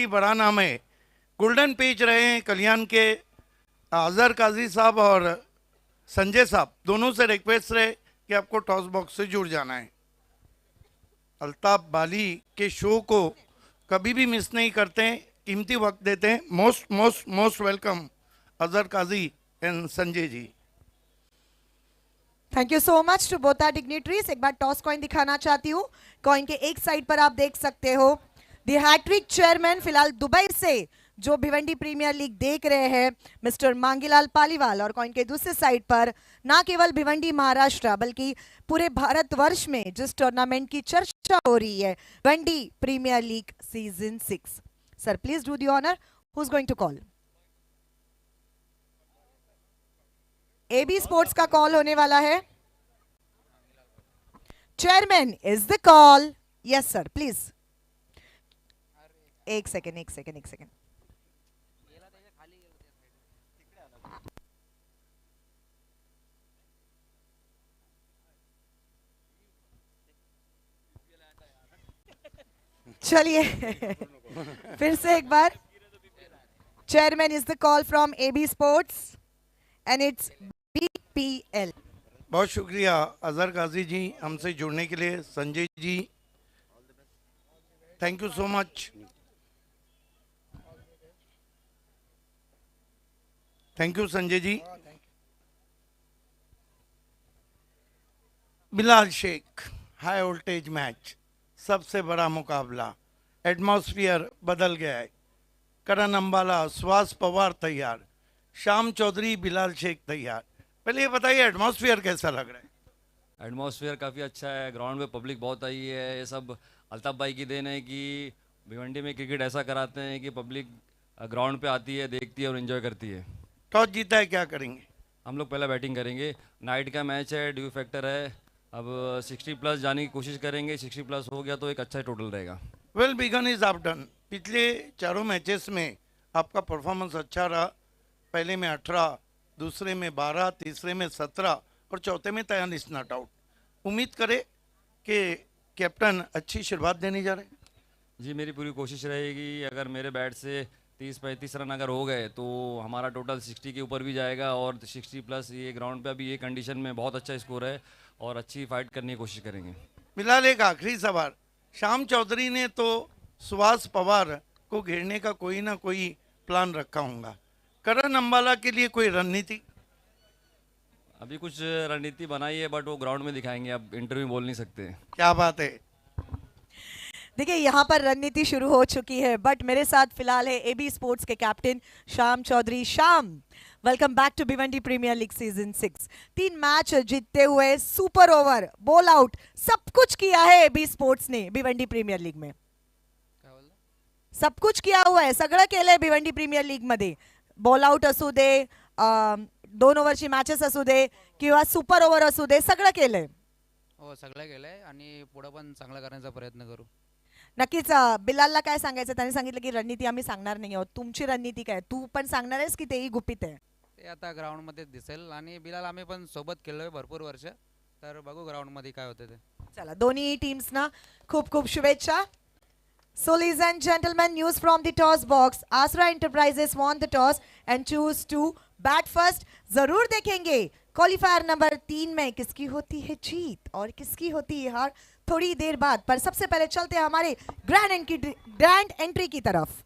बड़ा नाम है। गोल्डन पेज रहे हैं कल्याण के अजहर काजी साहब और संजय साहब, दोनों से रिक्वेस्ट रहे कि आपको टॉस बॉक्स से जुड़ जाना है। अल्ताफ बाली के शो को कभी भी मिस नहीं करते हैं, कीमती वक्त देते हैं। Most most most welcome Azhar Kazi and Sanjay ji. Thank you so much to both our dignitaries. एक बार टॉस कॉइन दिखाना चाहती हूँ। कॉइन के एक साइड पर आप देख सकते हो द हैट्रिक चेयरमैन फिलहाल दुबई से जो भिवंडी प्रीमियर लीग देख रहे हैं मिस्टर मांगीलाल पालीवाल, और कॉइन के दूसरे साइड पर ना केवल भिवंडी महाराष्ट्र बल्कि पूरे भारतवर्ष में जिस टूर्नामेंट की चर्चा हो रही है, Bhiwandi premier league season 6। Sir please do the honour, who is going to call? AB sports का कॉल होने वाला है। Chairman is the call. Yes sir please. एक सेकेंड एक सेकेंड एक सेकेंड। चलिए फिर से एक बार। Chairman is the call from AB sports and it's BPL. बहुत शुक्रिया अजहर काजी जी हमसे जुड़ने के लिए। Sanjay ji thank you so much. Thank you Sanjay ji. Bilal Shaikh, high voltage match, सबसे बड़ा मुकाबला, एटमॉस्फियर बदल गया है। करण अंबाला, सुहास पवार तैयार, श्याम चौधरी, बिलाल शेख तैयार। पहले ये बताइए एटमॉस्फियर कैसा लग रहा है? एटमॉस्फेयर काफ़ी अच्छा है, ग्राउंड पे पब्लिक बहुत आई है। ये सब अल्ताफ भाई की देन है कि भिवंडी में क्रिकेट ऐसा कराते हैं कि पब्लिक ग्राउंड पे आती है, देखती है और एंजॉय करती है। टॉस जीता है, क्या करेंगे? हम लोग पहले बैटिंग करेंगे। नाइट का मैच है, ड्यू फैक्टर है। अब 60+ जाने की कोशिश करेंगे। 60+ हो गया तो एक अच्छा टोटल रहेगा। Well begun is after done. पिछले चारों मैचेस में आपका परफॉर्मेंस अच्छा रहा। पहले में 18, दूसरे में 12, तीसरे में 17 और चौथे में 43 नॉट आउट। उम्मीद करें कि कैप्टन अच्छी शुरुआत देने जा रहे हैं। जी मेरी पूरी कोशिश रहेगी। अगर मेरे बैट से 30-35 रन अगर हो गए तो हमारा टोटल 60 के ऊपर भी जाएगा। और 60+, ये ग्राउंड पे अभी ये कंडीशन में बहुत अच्छा स्कोर है और अच्छी फाइट करने की कोशिश करेंगे। फिलहाल एक आखिरी सवाल, श्याम चौधरी ने तो सुहास पवार को घेरने का कोई ना कोई प्लान रखा होगा। करण अंबाला के लिए कोई रणनीति? अभी कुछ रणनीति बनाई है बट वो ग्राउंड में दिखाएंगे, अब इंटरव्यू बोल नहीं सकते। क्या बात है। देखिए यहाँ पर रणनीति शुरू हो चुकी है, बट मेरे साथ फिलहाल है एबी स्पोर्ट्स के captain Shyam Chaudhary. Shyam, welcome back to Bhiwandi premier league season 6। 3 match जीतते हुए, सुपर ओवर, बॉल आउट, सब कुछ किया है एबी स्पोर्ट्स ने भिवंडी प्रीमियर लीग में। सब कुछ किया हुआ आहे, सगळं केलंय भिवंडी प्रीमियर लीग मध्ये। बॉल आउट असू दे, 2 ओव्हरची मॅचेस असू दे किंवा सुपर ओव्हर असू दे, सगळं केलंय। हो सगळं केलंय आणि पुढे पण चांगला करण्याचा प्रयत्न करू। नक्कीच। बिलालला काय सांगायचं? त्यांनी सांगितलं की रणनीती आम्ही सांगणार नाही आहोत। तुमची रणनीती काय? तू पण सांगणार आहेस की तेही गुपित आहे? ते आता ग्राउंड मध्ये दिसेल आणि बिलाल आम्ही पण सोबत खेळलोय भरपूर वर्ष, तर बघू ग्राउंड मध्ये काय होते ते। चला दोन्ही टीम्सना खूप खूप शुभेच्छा। So ladies and gentlemen, news from the toss box. Asra Enterprises won the toss and choose to bat first. जरूर देखेंगे क्वालिफायर नंबर 3 में किसकी होती है जीत और किसकी होती है हार थोड़ी देर बाद। पर सबसे पहले चलते हैं हमारे ग्रैंड एंट्री की तरफ।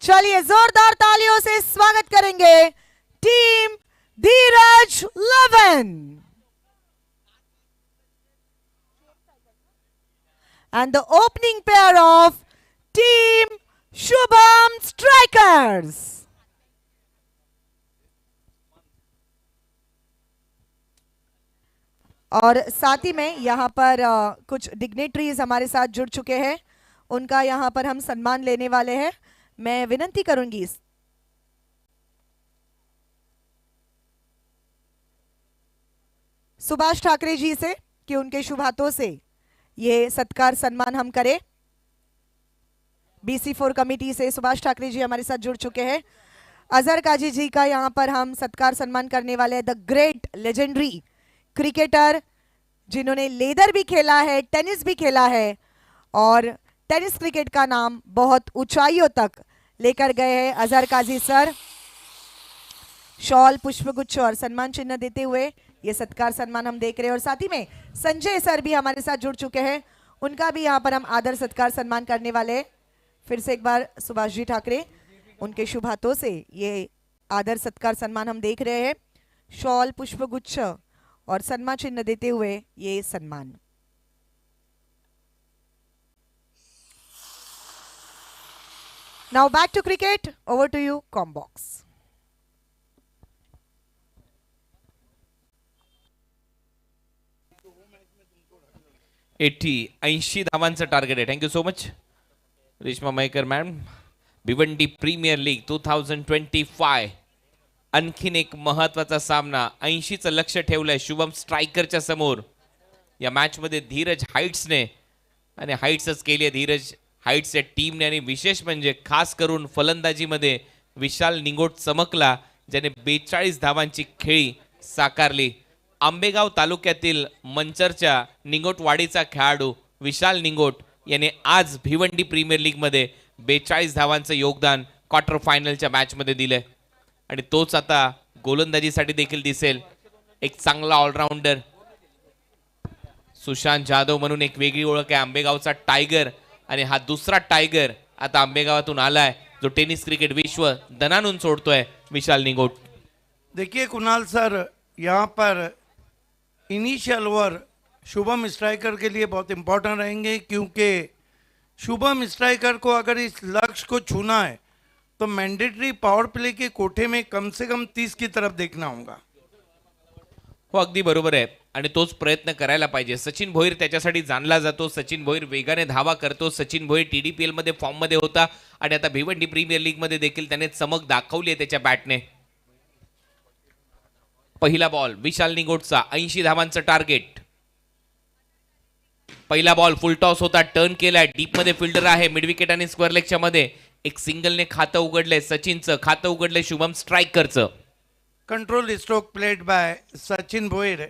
चलिए जोरदार तालियों से स्वागत करेंगे team Dheeraj 11 and the opening pair of team Shubham Strikers. और साथ ही में यहाँ पर कुछ डिग्नेटरीज हमारे साथ जुड़ चुके हैं, उनका यहाँ पर हम सम्मान लेने वाले हैं। मैं विनंती करूंगी सुभाष ठाकरे जी से कि उनके शुभ हाथों से ये सत्कार सम्मान हम करें। BC4 कमेटी से सुभाष ठाकरे जी हमारे साथ जुड़ चुके हैं। अजहर काजी जी का यहाँ पर हम सत्कार सम्मान करने वाले हैं। द ग्रेट लेजेंडरी क्रिकेटर, जिन्होंने लेदर भी खेला है, टेनिस भी खेला है और टेनिस क्रिकेट का नाम बहुत ऊंचाइयों तक लेकर गए हैं अजहर काजी सर। शॉल, पुष्पगुच्छ और सम्मान चिन्ह देते हुए ये सत्कार सम्मान हम देख रहे हैं और साथ ही में संजय सर भी हमारे साथ जुड़ चुके हैं, उनका भी यहाँ पर हम आदर सत्कार सम्मान करने वाले हैं। फिर से एक बार सुभाष जी ठाकरे, उनके शुभ हाथों से ये आदर सत्कार सम्मान हम देख रहे हैं। शॉल, पुष्पगुच्छ और सम्मान चिन्ह देते हुए ये सम्मान। Now back to cricket. Over to you, Combox. 80 धावांचं टार्गेट आहे. Thank you so much Reshma Mayekar ma'am. Bhiwandi premier league 2025 आणखीन एक महत्वाचा सामना. 80चं लक्ष ठेवलंय शुभम स्ट्रायकरच्या समोर. या मॅच मध्ये धीरज हाईट्सने आणि हाईट्सच केली आहे धीरज हाईट्स या टीमने आणि विशेष म्हणजे खास करून फलंदाजीमध्ये विशाल निंगोट चमकला, ज्याने 42 धावांची खेळी साकारली. आंबेगाव तालुक्यातील मंचरच्या निंगोटवाडीचा खेळाडू विशाल निंगोट याने आज भिवंडी प्रीमियर लीग मध्ये 42 धावांचं योगदान क्वार्टर फायनलच्या मॅच मध्ये दिलंय आणि तोच आता गोलंदाजीसाठी देखील दिसेल. एक चांगला ऑलराऊंडर सुशांत जाधव म्हणून एक वेगळी ओळख आहे. आंबेगावचा टायगर आणि हा दुसरा टायगर आता आंबेगावातून आलाय जो टेनिस क्रिकेट विश्व दणानून सोडतोय विशाल निंगोट. देखिए कुणाल सर, यहाँ पर इनिशियल ओवर शुभम स्ट्राइकर के लिए बहुत इम्पोर्टेंट रहेंगे, क्योंकि शुभम स्ट्राइकर को अगर इस लक्ष्य को छूना है तो मैंडेटरी पावर प्ले के कोठे में कम से कम 30 की तरफ देखना होगा. हो अगदी बरोबर आहे आणि तोच प्रयत्न करायला पाहिजे. सचिन भोईर त्याच्यासाठी जाणला जातो. सचिन भोईर वेगाने धावा करतो. सचिन भोईर TDPL मध्ये फॉर्म मध्ये होता आणि आता भिवंडी प्रीमियर लीग मध्ये देखील त्याने चमक दाखवली आहे त्याच्या बॅटने. पहिला बॉल विशाल निंगोटचा 80 धावांचं टार्गेट. पहिला बॉल फुल टॉस होता, टर्न केलाय, डीप मध्ये फिल्डर आहे. मिड विकेट आणि स्क्वेअर लेगच्या मध्ये एक सिंगलने खातं उघडलंय. सचिनचं खातं उघडलंय Shubham स्ट्रायकरचं. Control stroke played by Sachin Boyer,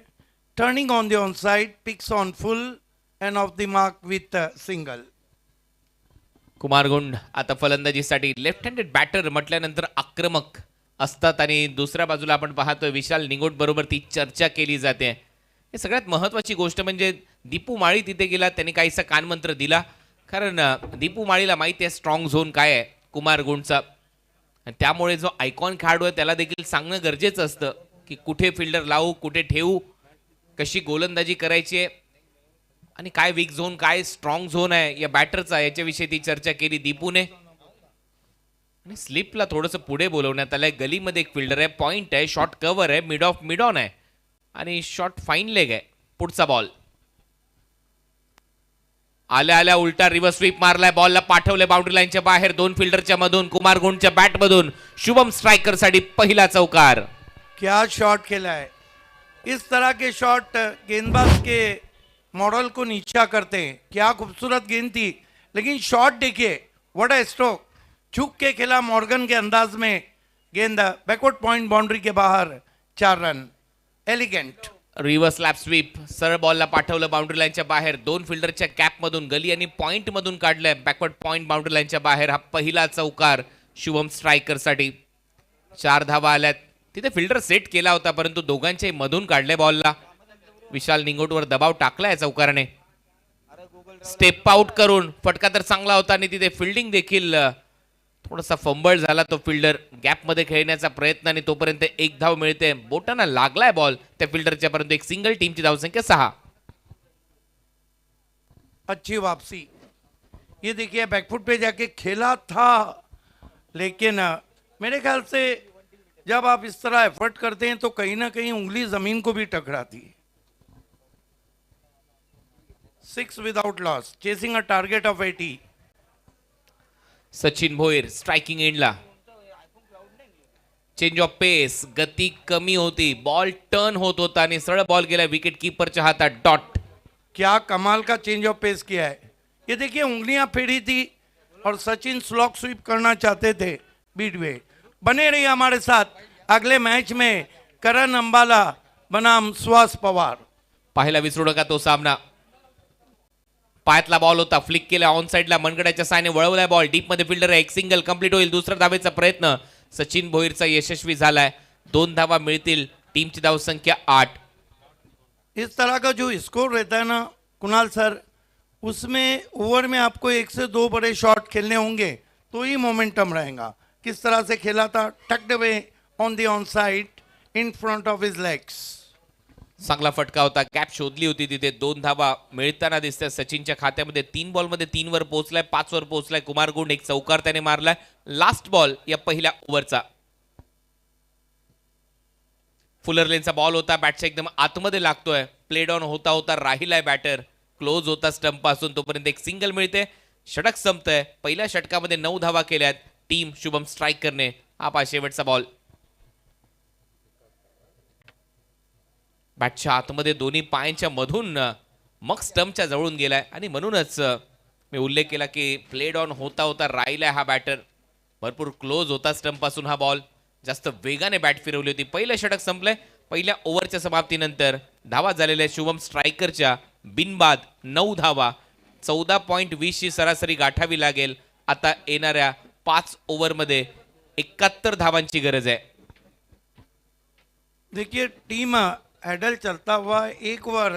turning on the onside, picks on full and off the mark with a single. Kumar गुंड आता फलंदाजीसाठी लेफ्ट हँडेड बॅटर म्हटल्यानंतर आक्रमक असतात आणि दुसऱ्या बाजूला आपण पाहतोय विशाल निंगोट बरोबर ती चर्चा केली जाते. हे सगळ्यात महत्त्वाची गोष्ट म्हणजे दीपू माळी तिथे गेला, त्यांनी काहीसा कानमंत्र दिला, कारण दीपू माळीला माहिती आहे स्ट्रॉंग झोन काय आहे कुमार गुंडचा. त्यामुळे जो आयकॉन खेळाडू आहे त्याला देखील सांगणं गरजेचं असतं की कुठे फिल्डर लावू, कुठे ठेवू, कशी गोलंदाजी करायची आहे आणि काय वीक झोन काय स्ट्रॉंग झोन आहे या बॅटरचा, याच्याविषयी ती चर्चा केली दीपूने. आणि स्लिपला थोडंसं पुढे बोलवण्यात आलंय. गलीमध्ये एक फिल्डर आहे, पॉइंट आहे, शॉर्ट कव्हर आहे, मिड ऑफ मिड ऑन आहे आणि शॉर्ट फाईन लेग आहे. पुढचा बॉल आल्या आल्या उलटा रिव्हर्स स्वीप मारलाय, बॉलला पाठवले बाउंड्री लाईनच्या बाहेर. दोन फिल्डरच्या मधून कुमार गुंडच्या बॅट मधून शुभम स्ट्रायकर साठी पहिला चौकार. क्या शॉट खेला है. इस तरह के शॉट गेंदबाज के मॉडल को नीचा करते हैं. क्या खूबसूरत गेंद थी, लेकिन शॉट देखिए, व्हाट अ स्ट्रोक. झुक के खेला मॉर्गन के अंदाज में, गेंद बैकवर्ड पॉइंट बाउंड्री के बाहर, 4 run. Elegant reverse lap sweep, सरळ बॉलला पाठवलं बाउंड्री लाईनच्या बाहेर. दोन फिल्डरच्या कॅप मधून गली आणि पॉइंट मधून काढलंय बॅकवर्ड पॉइंट बाउंड्री लाईनच्या बाहेर. हा पहिला चौकार शुभम स्ट्रायकर साठी. 4 धावा आल्यात. तिथे फिल्डर सेट केला होता परंतु दोघांच्याही मधून काढले बॉलला. विशाल निंगोटवर दबाव टाकलाय चौकाराने. स्टेप आउट करून फटका तर चांगला होता आणि तिथे फिल्डिंग देखील थोडासा फंबल झाला. तो फिल्डर गॅप मध्ये खेळण्याचा प्रयत्न आणि तोपर्यंत एक धाव मिळते. बोटांना लागलाय बॉल त्या फिल्डरच्या, परंतु एक सिंगल. टीमची धावसंख्या 6. अच्छी वापसी. ये देखिए बैकफुट पे जाके खेला था, लेकिन मेरे ख्याल से जब आप इस तरह एफर्ट करते हैं तो कहीं ना कहीं उंगली जमीन को भी टकराती है. 6 without loss, chasing a target of 80. Sachin Bhoir striking एंडला. चेंज ऑफ पेस, गती कमी होती, बॉल टर्न होत होता आणि सरळ बॉल गेला विकेट कीपरच्या हातात. डॉट. क्या कमाल का चेंज ऑफ पेस किया है. ये देखिए उंगलियां फेरी थी और सचिन स्लॉक स्वीप करना चाहते थे बीट वे. बने रहिए हमारे साथ. अगले मैच में करण अंबाला बनाम सुहास पवार. पाहायला विसरू नका तो सामना. पायातला बॉल होता, फ्लिक केला ऑन साइडला, मनगडाच्या सायने वळवलाय बॉल, डीप मध्ये फिल्डर आहे, एक सिंगल कंप्लीट होईल. दुसरा धावेचा प्रयत्न सचिन भोईरचा यशस्वी झालाय. 2 धावा मिळतील. टीमची धावसंख्या 8. इस तरह का जो स्कोर रहता है ना कुणाल सर, उसमें ओवर में आपको 1 से 2 बड़े शॉट खेलने होंगे तो ही मोमेंटम रहेगा. किस तरह से खेला था, tucked away on the on side in front of his legs. चांगला फटका होता, गॅप शोधली होती तिथे. 2 धावा मिळताना दिसतात सचिनच्या खात्यामध्ये. 3 बॉलमध्ये 3 वर पोहोचलाय, 5 वर पोहोचलाय कुमार गुंड. एक चौकार त्याने मारलाय. लास्ट बॉल या पहिल्या ओव्हरचा. फुलर लेनचा बॉल होता, बॅटच्या एकदम आतमध्ये लागतोय. प्लेड ऑन होता होता राहिलाय बॅटर, क्लोज होता स्टंप पासून. तोपर्यंत एक सिंगल मिळते, षटक संपतंय. पहिल्या षटकामध्ये 9 धावा केल्यात. टीम शुभम स्ट्रायकरने. हा पहा शेवटचा बॉल. बॅटच्या आतमध्ये दोन्ही पायांच्या मधून मग स्टंपच्या जवळून गेलाय. आणि म्हणूनच मी उल्लेख केला की प्लेड ऑन होता होता राहिलाय हा बॅटर. भरपूर क्लोज होता स्टंप पासून हा बॉल. जास्त वेगाने बॅट फिरवली होती. पहिलं षटक संपलंय. पहिल्या ओव्हरच्या समाप्तीनंतर धावा झालेल्या शुभम स्ट्रायकरच्या बिनबाद 9 धावा. 14.20 ची सरासरी गाठावी लागेल. आता येणाऱ्या 5 ओव्हरमध्ये 71 धावांची गरज आहे. देखिए टीम हैडल चलता हुआ एक ओवर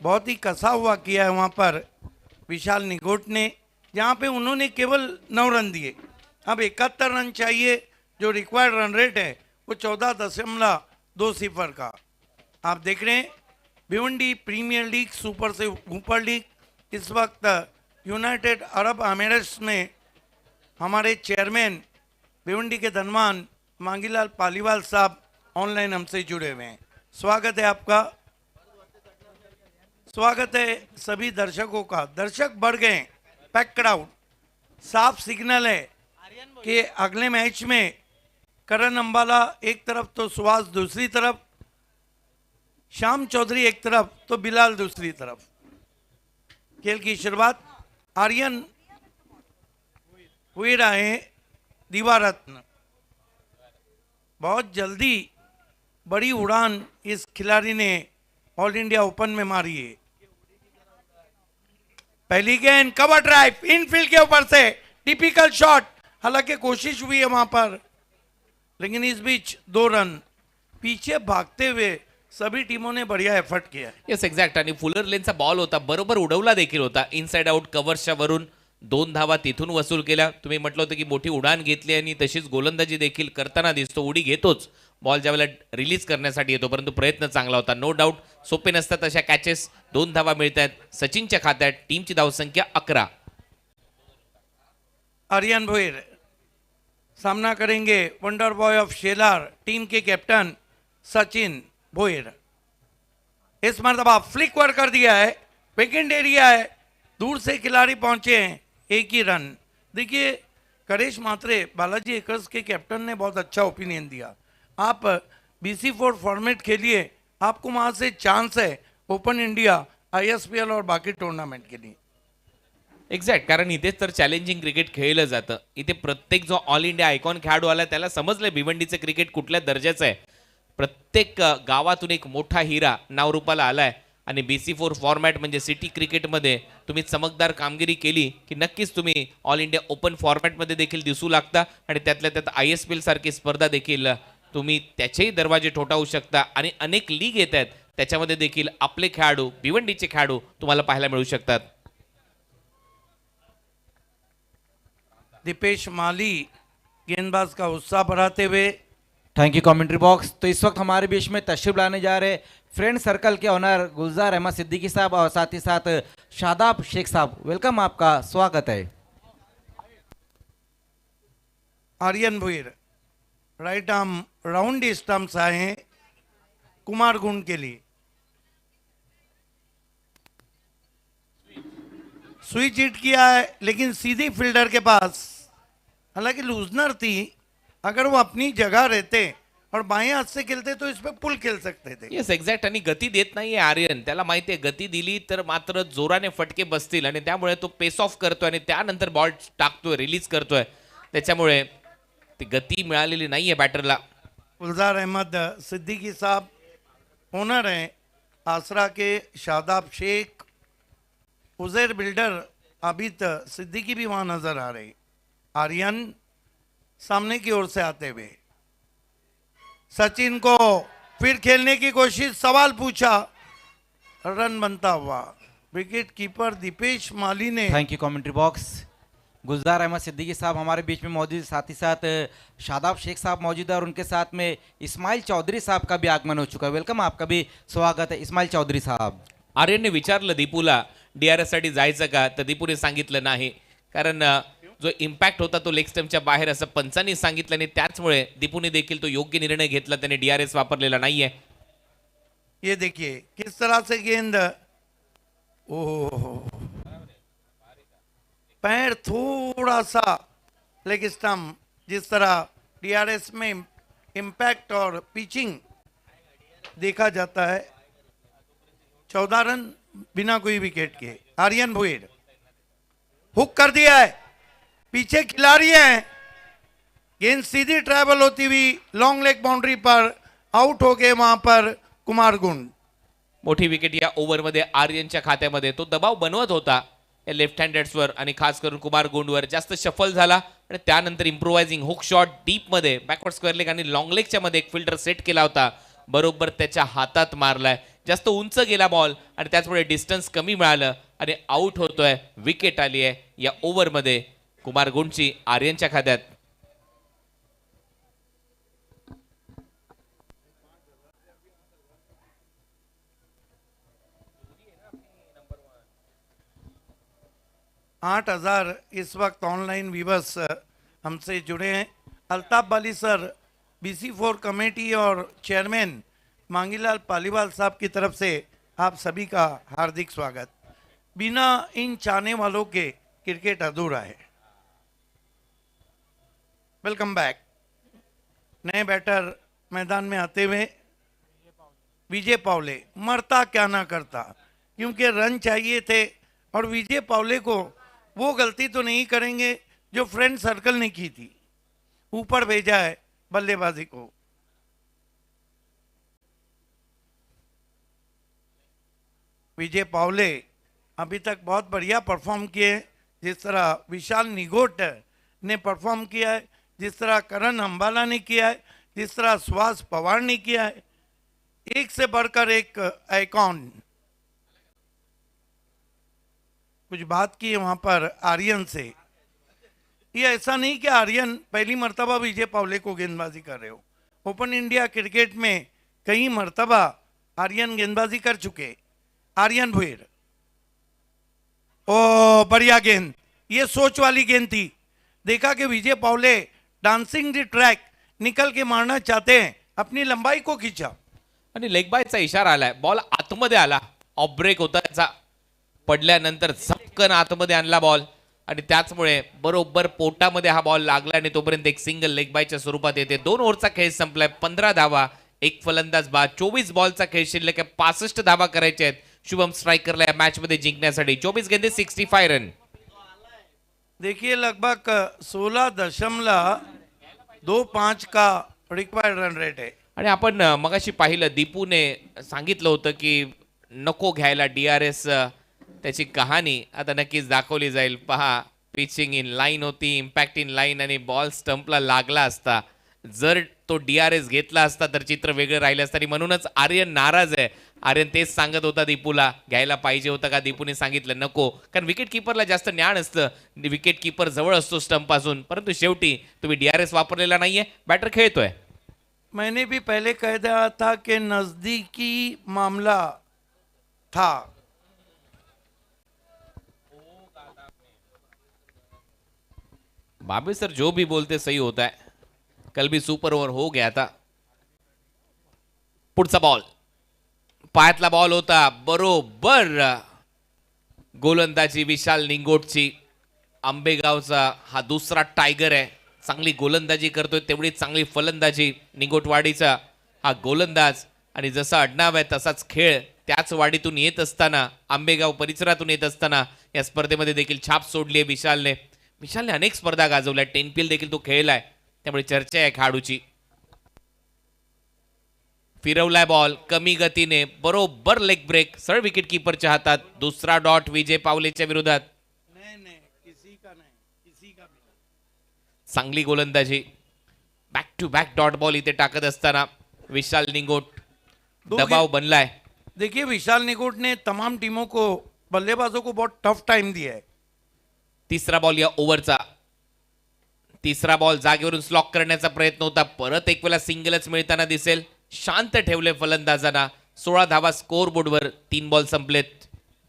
बहुत ही कसा हुआ किया है वहाँ पर विशाल निगोट ने, जहाँ पे उन्होंने केवल 9 रन दिए. अब 71 रन चाहिए. जो रिक्वायर्ड रन रेट है वो 14.20 का. आप देख रहे हैं भिवंडी प्रीमियर लीग सुपर से ऊपर लीग. इस वक्त यूनाइटेड अरब अमीरात में हमारे चेयरमैन भिवंडी के धनवान मांगीलाल पालीवाल साहब ऑनलाइन हमसे जुड़े हुए हैं. स्वागत है आपका. स्वागत है सभी दर्शकों का. दर्शक बढ़ गए, पैक क्राउड. साफ सिग्नल है कि अगले मैच में करण अंबाला एक तरफ तो सुहास दूसरी तरफ, श्याम चौधरी एक तरफ तो बिलाल दूसरी तरफ. खेल की शुरुआत आर्यन हुई रहे दीवारत्न. बहुत जल्दी बड़ी उड़ान इस खिलाड़ी ने ऑल इंडिया ओपन में मारी है. पहली गेंद कवर ड्राइव इनफील्ड के ऊपर से टिपिकल शॉट. हालांकि कोशिश हुई है वहां पर, लेकिन इस बीच 2 रन. पीछे भागते हुए सभी टीमों ने बढ़िया एफर्ट किया. Yes exact. आणि फुलर लेनचा बॉल होता, बरोबर उडवला देखील होता. इनसाइड आउट कव्हर्सच्या वरून 2 धावा तिथून वसूल केल्या. तुम्ही म्हटलं होतं की मोठी उडान घेतली आणि तशीच गोलंदाजी देखील करताना दिसतो. उडी घेतोच बॉल ज्यावेळेला रिलीज करण्यासाठी येतो, परंतु प्रयत्न चांगला होता. नो डाऊट सोपे नसतात अशा कॅचेस. 2 धावा मिळत आहेत सचिनच्या खात्यात. टीमची धावसंख्या 11. आर्यन भोईर सामना करेंगे wonder boy of Shelar team के कैप्टन सचिन भोईर. इस मरतबा फ्लिक वर्क कर दिया है, वेकेंट एरिया है, दूर से खिलाड़ी पहुंचे हैं, 1 ही रन. देखिए करेश मात्रे बालाजी एकर्स के कैप्टन ने बहुत अच्छा ओपिनियन दिया. आप BC4 फॉर्मेट खेलिए, आपको वहाँ से चांस है ओपन इंडिया, ISPL और बाकी टूर्नामेंट के लिए. एक्झॅक्ट. कारण इथेच तर चॅलेंजिंग क्रिकेट खेळलं जातं. इथे प्रत्येक जो ऑल इंडिया आयकॉन खेळाडू आला त्याला समजलंय भिवंडीचं क्रिकेट कुठल्या दर्जाचं आहे. प्रत्येक गावातून एक मोठा हिरा नावरूपाला आलाय. आणि BC4 फॉर्मॅट म्हणजे सिटी क्रिकेटमध्ये तुम्ही चमकदार कामगिरी केली की नक्कीच तुम्ही ऑल इंडिया ओपन फॉर्मॅटमध्ये देखील दिसू लागता. आणि त्यातल्या त्यात ISPL सारखी स्पर्धा देखील तुम्ही त्याचेही दरवाजे ठोठावू शकता. आणि अनेक लीग येत आहेत, त्याच्यामध्ये देखील आपले खेळाडू, भिवंडीचे खेळाडू तुम्हाला पाहायला मिळू शकतात. दीपेश माली गेंदबाज का उत्साह बढ़ाते हुए. Thank you commentary box. तो इस वक्त हमारे बीच में तशरीफ लाने जा रहे फ्रेंड सर्कल के ऑनर गुलजार अहमद सिद्दीकी साहब और साथ ही साथ शादाब शेख साहब. वेलकम, आपका स्वागत है. Aryan Bhoir right arm round stumps आए हैं कुमार गुंड के लिए. स्विच हिट किया है लेकिन सीधी फील्डर के पास. हालांकि लूजनर थी, अगर वो अपनी जगह रहते और बाएं हाथ से खेलते तो इस पे पुल खेल सकते थे. Yes exact. आणि गती देत नाहीये आर्यन. त्याला माहिती आहे गती दिली तर मात्र जोराने फटके बसतील आणि त्यामुळे तो पेस ऑफ करतोय आणि त्यानंतर बॉल टाकतोय, रिलीज करतोय. त्याच्यामुळे ती गती मिळालेली नाहीये बॅटरला. गुलजार अहमद सिद्दीकी साहब ओनर हैं आसरा के शादाब शेख, उजैर बिल्डर, आबिद सिद्दीकी भी वहां नजर आ रहे। आर्यन सामने की ओर से आते हुए सचिन को फिर खेलने की कोशिश, सवाल पूछा, रन बनता हुआ। विकेट कीपर दीपेश माली ने thank you commentary box. Gulzar Ahmed Siddiqui sahab हमारे बीच में मौजूद, साथ ही साथ शादाब शेख साहब मौजूद है और उनके साथ में इस्माइल चौधरी साहब का भी आगमन हो चुका है। वेलकम, आपका भी स्वागत है इस्माइल चौधरी साहब। आर्यनने विचारलं दीपूला DRS साठी जायचं का, तर दीपूने सांगितलं नाही, कारण जो इम्पॅक्ट होता तो लेग स्टम्पच्या बाहेर असं पंचांनी सांगितलं आणि त्याचमुळे दीपूने देखील तो योग्य निर्णय घेतला, त्याने DRS वापरलेला नाहीये। ये देखिए किस तरह से गेंद, ओह पैर थोड़ा सा लेग स्टम्प, जिस तरह DRS में इम्पैक्ट और पिचिंग देखा जाता है। 14 रन बिना कोई विकेट के। आर्यन भुईर हुक कर दिया है, पीछे खिलाड़ी हैं, गेंद सीधी ट्रैवल होती हुई लॉन्ग लेग बाउंड्री पर आउट हो गए वहां पर कुमार गुंड। मोठी विकेट या ओव्हरमध्ये आर्यनच्या खात्यामध्ये, तो दबाव बनवत होता या लेफ्ट हँडर्सवर आणि खास करून कुमार गुंडवर, जास्त शफल झाला आणि त्यानंतर इम्प्रोवायझिंग हुक शॉट डीप मध्ये बॅकवर्ड स्क्वेअर लेग आणि लॉंग लेगच्या मध्ये एक फिल्डर सेट केला होता, बरोबर त्याच्या हातात मारलाय, जास्त उंच गेला बॉल आणि त्याचमुळे डिस्टन्स कमी मिळालं आणि आउट होतोय। विकेट आली आहे या ओव्हरमध्ये कुमार गुंडची आर्यनच्या खात्यात। आठ 8,000 इस वक्त ऑनलाइन व्यूवर्स हमसे जुड़े हैं। अल्ताफ बाली सर, BC4 कमेटी और चेयरमैन मांगीलाल पालीवाल साहब की तरफ से आप सभी का हार्दिक स्वागत। बिना इन चाहने वालों के क्रिकेट अधूरा है। Welcome back. नए बैटर मैदान में आते हुए विजय पावले, मरता क्या ना करता, क्योंकि रन चाहिए थे और विजय पावले को वो गलती तो नहीं करेंगे जो फ्रेंड सर्कल ने की थी, ऊपर भेजा है बल्लेबाजी को। विजय पावले अभी तक बहुत बढ़िया परफॉर्म किए, जिस तरह विशाल निगोट ने परफॉर्म किया है, जिस तरह करण अंबाला ने किया है, जिस तरह सुहास पवार ने किया है, एक से बढ़कर एक आइकॉन। कुछ बात की वहां पर आर्यन से, ये ऐसा नहीं कि आर्यन पहली मर्तबा विजय पावले को गेंदबाजी कर रहे हो। ओपन इंडिया क्रिकेट में कई मर्तबा आर्यन गेंदबाजी कर चुके। आर्यन भुईर, ओ बढ़िया गेंद, ये सोच वाली गेंद थी। देखा कि विजय पावले डांसिंग द ट्रैक निकल के मारना चाहते हैं, अपनी लंबाई को खींचा आणि लेग बायचा इशारा आलाय, बॉल आतमध्ये आला, ऑफ ब्रेक होता त्याचा, पडल्यानंतर झपकन आतमध्ये आणला बॉल आणि त्याचमुळे बरोबर पोटामध्ये हा बॉल लागला आणि तोपर्यंत एक सिंगल लेग बायच्या स्वरूपात येते। 2 ओव्हरचा खेळ संपलाय, 15 धावा, एक फलंदाज बाद, 24 बॉलचा खेळ शिल्लक आहे, 65 धावा करायचे आहेत शुभम स्ट्रायकरला या मॅच मध्ये जिंकण्यासाठी। 24 गेंदे 65 रन। देखिए लगभग 16.25 का रिक्वायर्ड रन रेट है। आणि आपण मगाशी पाहिलं, दीपूने सांगितलं होतं की नको घ्यायला DRS, त्याची कहाणी आता नक्कीच दाखवली जाईल। पहा, पिचिंग इन लाईन होती, इम्पॅक्ट इन लाईन आणि बॉल स्टंपला लागला असता, जर तो DRS घेतला असता तर चित्र वेगळं राहिलं असतं आणि म्हणूनच आर्यन नाराज आहे। आर्यन तेच सांगत होता दीपूला, घ्यायला पाहिजे होतं का, दीपूने सांगितलं नको, कारण विकेट किपरला जास्त ज्ञान असतं, विकेट किपर जवळ असतो स्टंप पासून, परंतु शेवटी तुम्ही DRS वापरलेला नाहीये, बॅटर खेळतोय। मैंने भी पहले कह दिया था कि नजदीकी मामला था। बाबे सर जो भी बोलते सही होता है, कल भी सुपर ओव्हर हो गया था। पुढचा बॉल, पायातला बॉल होता, बरोबर गोलंदाजी विशाल निंगोटची। आंबेगावचा हा दुसरा टायगर आहे, चांगली गोलंदाजी करतोय, तेवढी चांगली फलंदाजी निंगोटवाडीचा हा गोलंदाज, आणि जसा आडनाव आहे तसाच खेळ त्याच वाडीतून येत असताना, आंबेगाव परिसरातून येत असताना या स्पर्धेमध्ये देखील छाप सोडली आहे विशालने। विशालने अनेक स्पर्धा गाजवल्या, 10PL देखील तो खेळलाय, त्यामुळे चर्चा आहे खेळाडूची। फिरवलाय बॉल कमी गतीने बरोबर लेग ब्रेक सरळ विकेट कीपरच्या हातात दुसरा डॉट विजय पावलेच्या विरोधात नहीं किसी का नहीं, किसी का भी चांगली गोलंदाजी back to back dot ball इथे टाकत असताना विशाल निंगोट दो दबाव बनलाय. देखिए विशाल निकोट ने तमाम टीमों को बल्लेबाजों को बहुत टफ टाइम दिया है. तिसरा बॉल या ओव्हरचा तिसरा बॉल जागेवरून स्लॉक करण्याचा प्रयत्न होता परत एक वेळा सिंगलच मिळताना दिसेल. शांत ठेवले फलंदाजांना 16 धावा स्कोर बोर्डवर 3 बॉल संपलेत.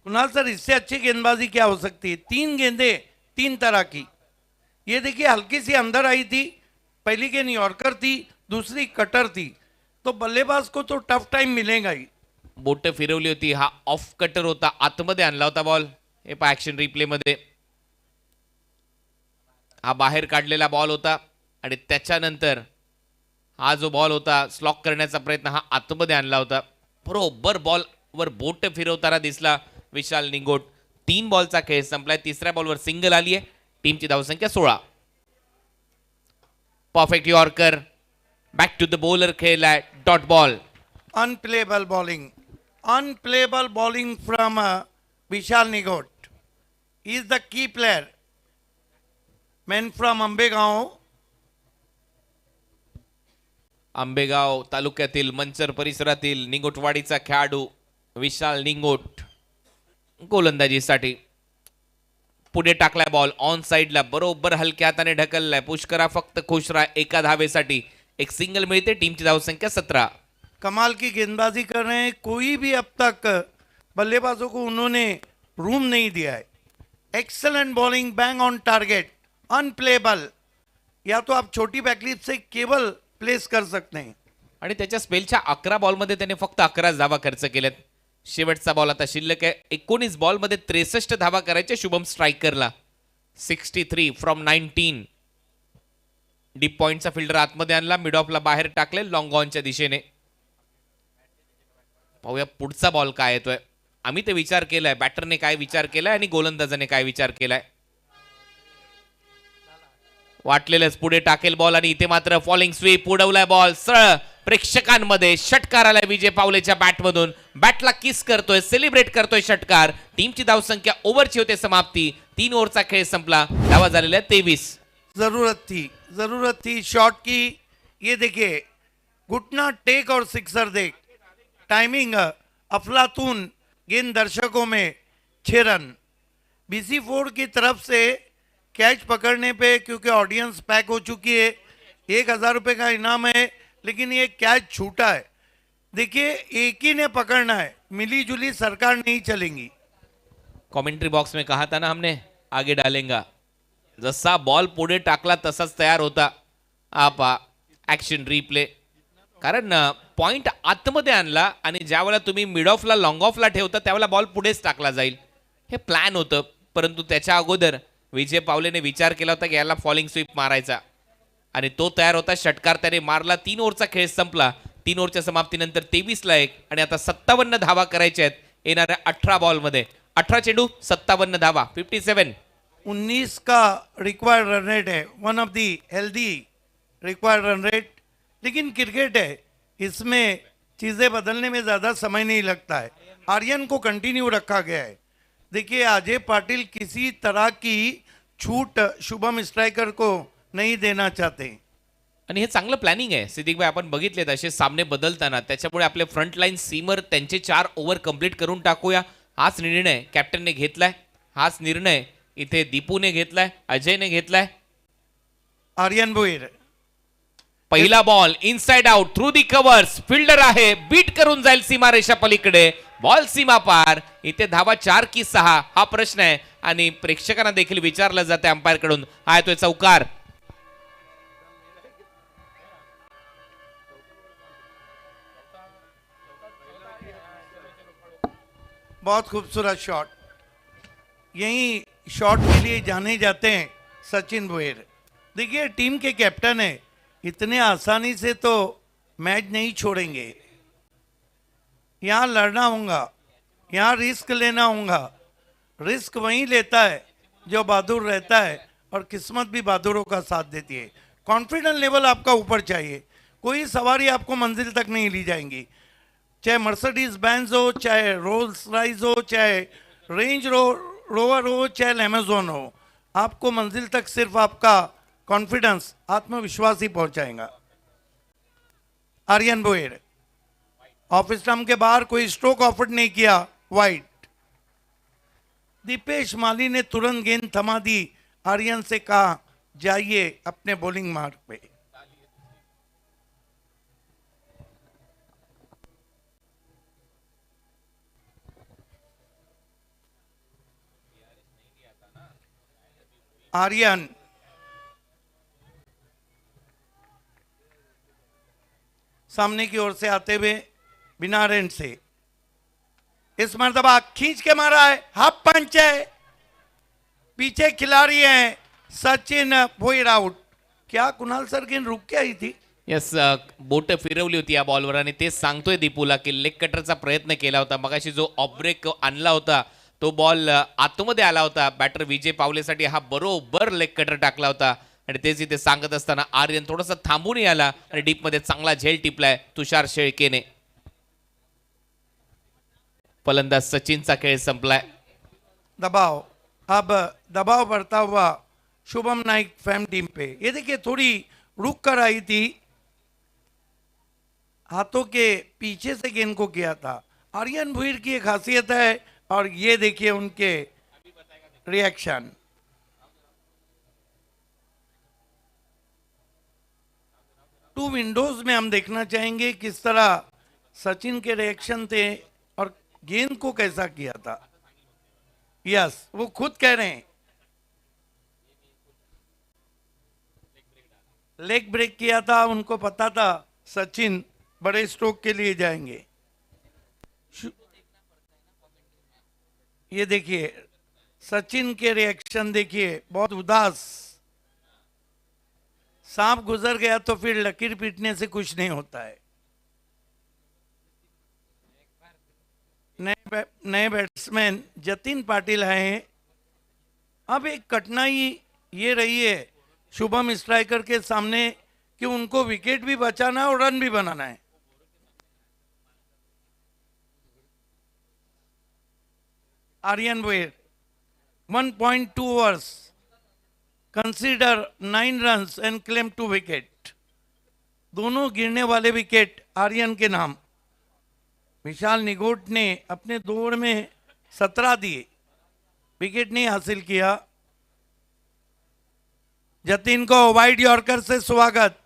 कुणाल सर इससे अच्छी गेंदबाजी क्या हो सकती है? 3 गेंदें 3 तरह की. ये देखिए हल्की सी अंदर आई थी, पहली गेंद यॉर्कर थी, दूसरी कटर थी, तो बल्लेबाज को तो टफ टाइम मिलेगा ही. बोट फिरवली होती हा ऑफ कटर होता आतमध्ये आणला होता बॉल. हे पहा ऍक्शन रिप्ले मध्ये हा बाहेर काढलेला बॉल होता आणि त्याच्यानंतर हा जो बॉल होता स्लॉक करण्याचा प्रयत्न हा आतमध्ये आणला होता. बरोबर बॉल वर बोट फिरवताना दिसला विशाल निंगोट. 3 बॉलचा खेळ संपलाय. तिसऱ्या बॉलवर सिंगल आली आहे. टीमची धावसंख्या 16. Perfect yorker back to the bowler खेळलाय dot ball. Unplayable bowling from Vishal Nigot. He is the key player. Man from Ambegaon. Ambegaon तालुक्यातील मंचर परिसरातील निंगोटवाडीचा खेळाडू विशाल निंगोट गोलंदाजीसाठी पुढे टाकलाय बॉल ऑन साइडला बरोबर हलक्या हाताने ढकललाय. पुश करा फक्त खुश राहा. एका धावेसाठी एक सिंगल मिळते. टीमची धावसंख्या 17. कमाल की गेंदबाजी कर रहे हैं. कोई भी अब तक बल्लेबाजों को उन्होंने रूम नहीं दिया है. Excellent bowling, bang on target, unplayable. या तो आप छोटी बैकलिप से केवल प्लेस कर सकते हैं. आणि त्याच्या स्पेलच्या 11 बॉलमध्ये त्याने फक्त 11 धावा खर्च केल्यात. शेवटचा बॉल आता शिल्लक आहे. 19 बॉलमध्ये 63 धावा करायच्या शुभम स्ट्रायकरला. 63 फ्रॉम 19. डीप पॉइंटचा फिल्डर आतमध्ये आणला. मिड ऑफला बाहेर टाकले लॉंग ऑनच्या दिशेने. पाहूया पुढचा बॉल काय येतोय. आम्ही ते विचार केलाय बॅटरने काय विचार केलाय आणि गोलंदाजाने काय विचार केलाय. वाटलेलंच पुढे टाकेल बॉल आणि इथे मात्र फॉलिंग स्वीप उडवलाय बॉल सरळ प्रेक्षकांमध्ये. षटकार आलाय विजय पावलेच्या बॅटमधून. बॅटला किस करतोय सेलिब्रेट करतोय षटकार. टीमची धावसंख्या ओव्हरची होते समाप्ती. 3 ओव्हरचा खेळ संपला. धावा झालेल्या 23. जरूरत थी शॉट की. ये देखिए घुटना टेक और सिक्सर देख. टाइमिंग अफलातून. गेंद दर्शकों में 6 रन. BC4 की तरफ से कैच पकड़ने पे, क्योंकि ऑडियंस पैक हो चुकी है, 1000 रुपये का इनाम है, लेकिन ये कैच छूटा है. देखिए एक ही ने पकड़ना है, मिली जुली सरकार नहीं चलेंगी. कमेंट्री बॉक्स में कहा था ना हमने आगे डालेंगा. जसा बॉल पुढे टाकला तसाच तयार होता. आप ऍक्शन रिप्ले. कारण पॉइंट आतमध्ये आणला आणि ज्यावेळेला तुम्ही मिड ऑफला लॉंग ऑफला ठेवता त्यावेळेला बॉल पुढेच टाकला जाईल हे प्लॅन होतं. परंतु त्याच्या अगोदर विजय पावलेने विचार केला होता की याला फॉलिंग स्वीप मारायचा आणि तो तयार होता. षटकार त्याने मारला. 3 ओव्हरचा खेळ संपला. 3 ओव्हरच्या समाप्तीनंतर 23ला 1 आणि आता 57 धावा करायच्या आहेत येणाऱ्या 18 बॉलमध्ये. 18 चेंडू 57 धावा 57. 19 का रिक्वायर्ड रन रेट है, one of the healthy required run rate. लेकिन क्रिकेट है, इसमें चीज़ें बदलने में ज़्यादा समय नहीं लगता है. आर्यन को कंटिन्यू रखा गया है. देखिए अजय पाटिल किसी तरह की छूट शुभम स्ट्राइकर को नहीं देना चाहते. आणि हे चांगलं प्लॅनिंग आहे सिद्दीक भाई. आपण बघितलेत असे सामने बदलताना. त्याच्यामुळे आपले फ्रंटलाईन सीमर त्यांचे 4 ओव्हर कंप्लीट करून टाकूया. हाच निर्णय कॅप्टनने घेतलाय. हाच निर्णय इथे दीपूने घेतलाय, अजयने घेतलाय. आर्यन भोईर पहिला ball inside out through the covers. Fielder आहे बीट करून जाईल सीमारेषा पलीकडे. बॉल सीमा पार. इथे धावा 4 की 6 हा प्रश्न आहे आणि प्रेक्षकांना देखील विचारलं जाते अंपायर कडून. हा येतोय चौकार. बहुत खूबसूरत शॉट. यही शॉट के लिए जाने जाते हैं सचिन भोईर. देखिए टीम के कैप्टन है, इतने आसानी से तो मैच नहीं छोड़ेंगे. यहाँ लड़ना होगा, यहाँ रिस्क लेना होगा. रिस्क वहीं लेता है जो बहादुर रहता है और किस्मत भी बहादुरों का साथ देती है. कॉन्फिडेंस लेवल आपका ऊपर चाहिए. कोई सवारी आपको मंजिल तक नहीं ली जाएंगी, चाहे मर्सिडीज बेंज हो, चाहे रोल्स रॉयस हो, चाहे रेंज रोवर हो, चाहे अमेजोन हो, आपको मंजिल तक सिर्फ आपका कॉन्फिडेंस, आत्मविश्वास ही पहुंचाएगा। आर्यन बोयर ऑफिस टर्म के बाहर कोई स्ट्रोक ऑफर नहीं किया, वाइट। दीपेश माली ने तुरंत गेंद थमा दी, आर्यन से कहा जाइए अपने बॉलिंग मार्ग पे। आर्यन सामने की ओर से आते हुए बिना रेंज से इस मर्तबा खींच के मारा है, हाफ पंच है, पीछे खिलाड़ी है सचिन भोईर आउट। क्या कुणाल सर गेंद रुक के आई थी? यस, बोट फिरवली होती या बॉलवर आणि तेच सांगतोय दीपूला की लेग कटरचा प्रयत्न केला होता, मगाशी जो ऑफ ब्रेक आणला होता तो बॉल आतमध्ये आला होता, बॅटर विजय पावलेसाठी हा बरोबर लेग कटर टाकला होता आणि तेच इथे सांगत असताना आर्यन थोडासा थांबून आला आणि डीप मध्ये चांगला झेल टिपलाय तुषार शेळकेने। फलंदाज सचिनचा खेळ संपलाय। दबाव, अब दबाव बढ़ता हुआ शुभम नाइक फैम टीम पे। ये देखिए थोड़ी रुक कर आई थी, हाथों के पीछे से गेंद को किया था। आर्यन भुईर की एक खासियत है और ये देखिए उनके रिएक्शन। टू विंडोज में हम देखना चाहेंगे किस तरह सचिन के रिएक्शन थे और गेंद को कैसा किया था। यस, वो खुद कह रहे हैं लेग ब्रेक किया था, उनको पता था सचिन बड़े स्ट्रोक के लिए जाएंगे। ये देखिए सचिन के रिएक्शन देखिए, बहुत उदास। सांप गुजर गया तो फिर लकीर पीटने से कुछ नहीं होता है। नए बैट्समैन जतिन पाटिल आए हैं। अब एक कठिनाई ये रही है शुभम स्ट्राइकर के सामने कि उनको विकेट भी बचाना है और रन भी बनाना है। Aryan Boyer 1.2 overs, consider 9 runs and claim 2 wicket। दोनों गिरने वाले विकेट आर्यन के नाम। विशाल निगोट ने अपने 2 ओवर में 17 दिए, विकेट नहीं हासिल किया। जतिन को वाइड यॉर्कर से स्वागत।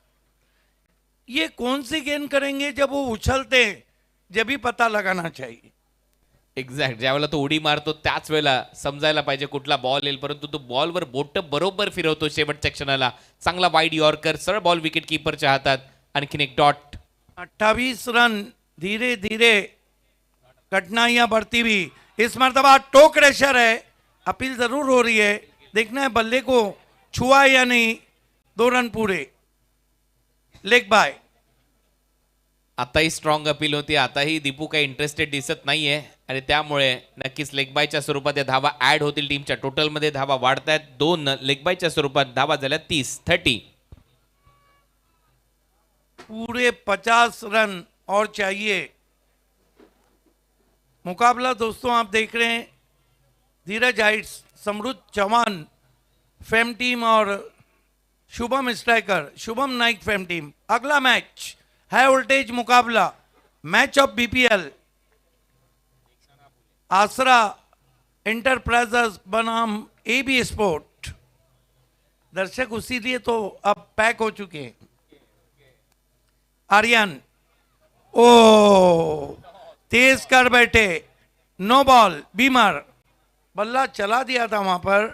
ये कौन सी गेंद करेंगे जब वो उछलते, जब भी पता लगाना चाहिए। एक्झॅक्ट, ज्यावेळेला तो उडी मारतो त्याच वेळेला समजायला पाहिजे कुठला बॉल येईल, परंतु तो बॉलवर बोट बरोबर फिरवतो शेवटच्या क्षणाला। चांगला वाईड यॉर्कर, सरळ बॉल विकेट कीपरच्या हातात। आणखीन एक डॉट। 28 रन। धीरे धीरे कठिनाइयां बढ़ती हुई, इस मरतबा टोक रेशर है, अपील जरूर हो रही है, देखना है बल्ले को छुआ या नहीं। 2 रन पूरे, लेग बाय। आताही स्ट्रॉंग अपील होती, आताही दीपू काही इंटरेस्टेड दिसत नाहीये आणि त्यामुळे नक्कीच लेग बायच्या स्वरूपात या धावा ऍड होतील। टीमच्या टोटलमध्ये धावा वाढतायत, 2 लेग बायच्या स्वरूपात धावा झाल्या 30। पूरे 50 रन और चाहिए। मुकाबला दोस्तों आप देख रहे हैं धीरज हाइट्स, समृद्ध चौहान फेम टीम और Shubham striker, Shubham Naik fame team. अगला मैच हाई वोल्टेज मुकाबला, मैच ऑफ बीपीएल, आसरा एंटरप्राइजेस बनाम एबी स्पोर्ट। दर्शक उसी लिए तो अब पैक हो चुके हैं। आर्यन ओ तेज कर बैठे, नो बॉल, बीमार, बल्ला चला दिया था वहां पर।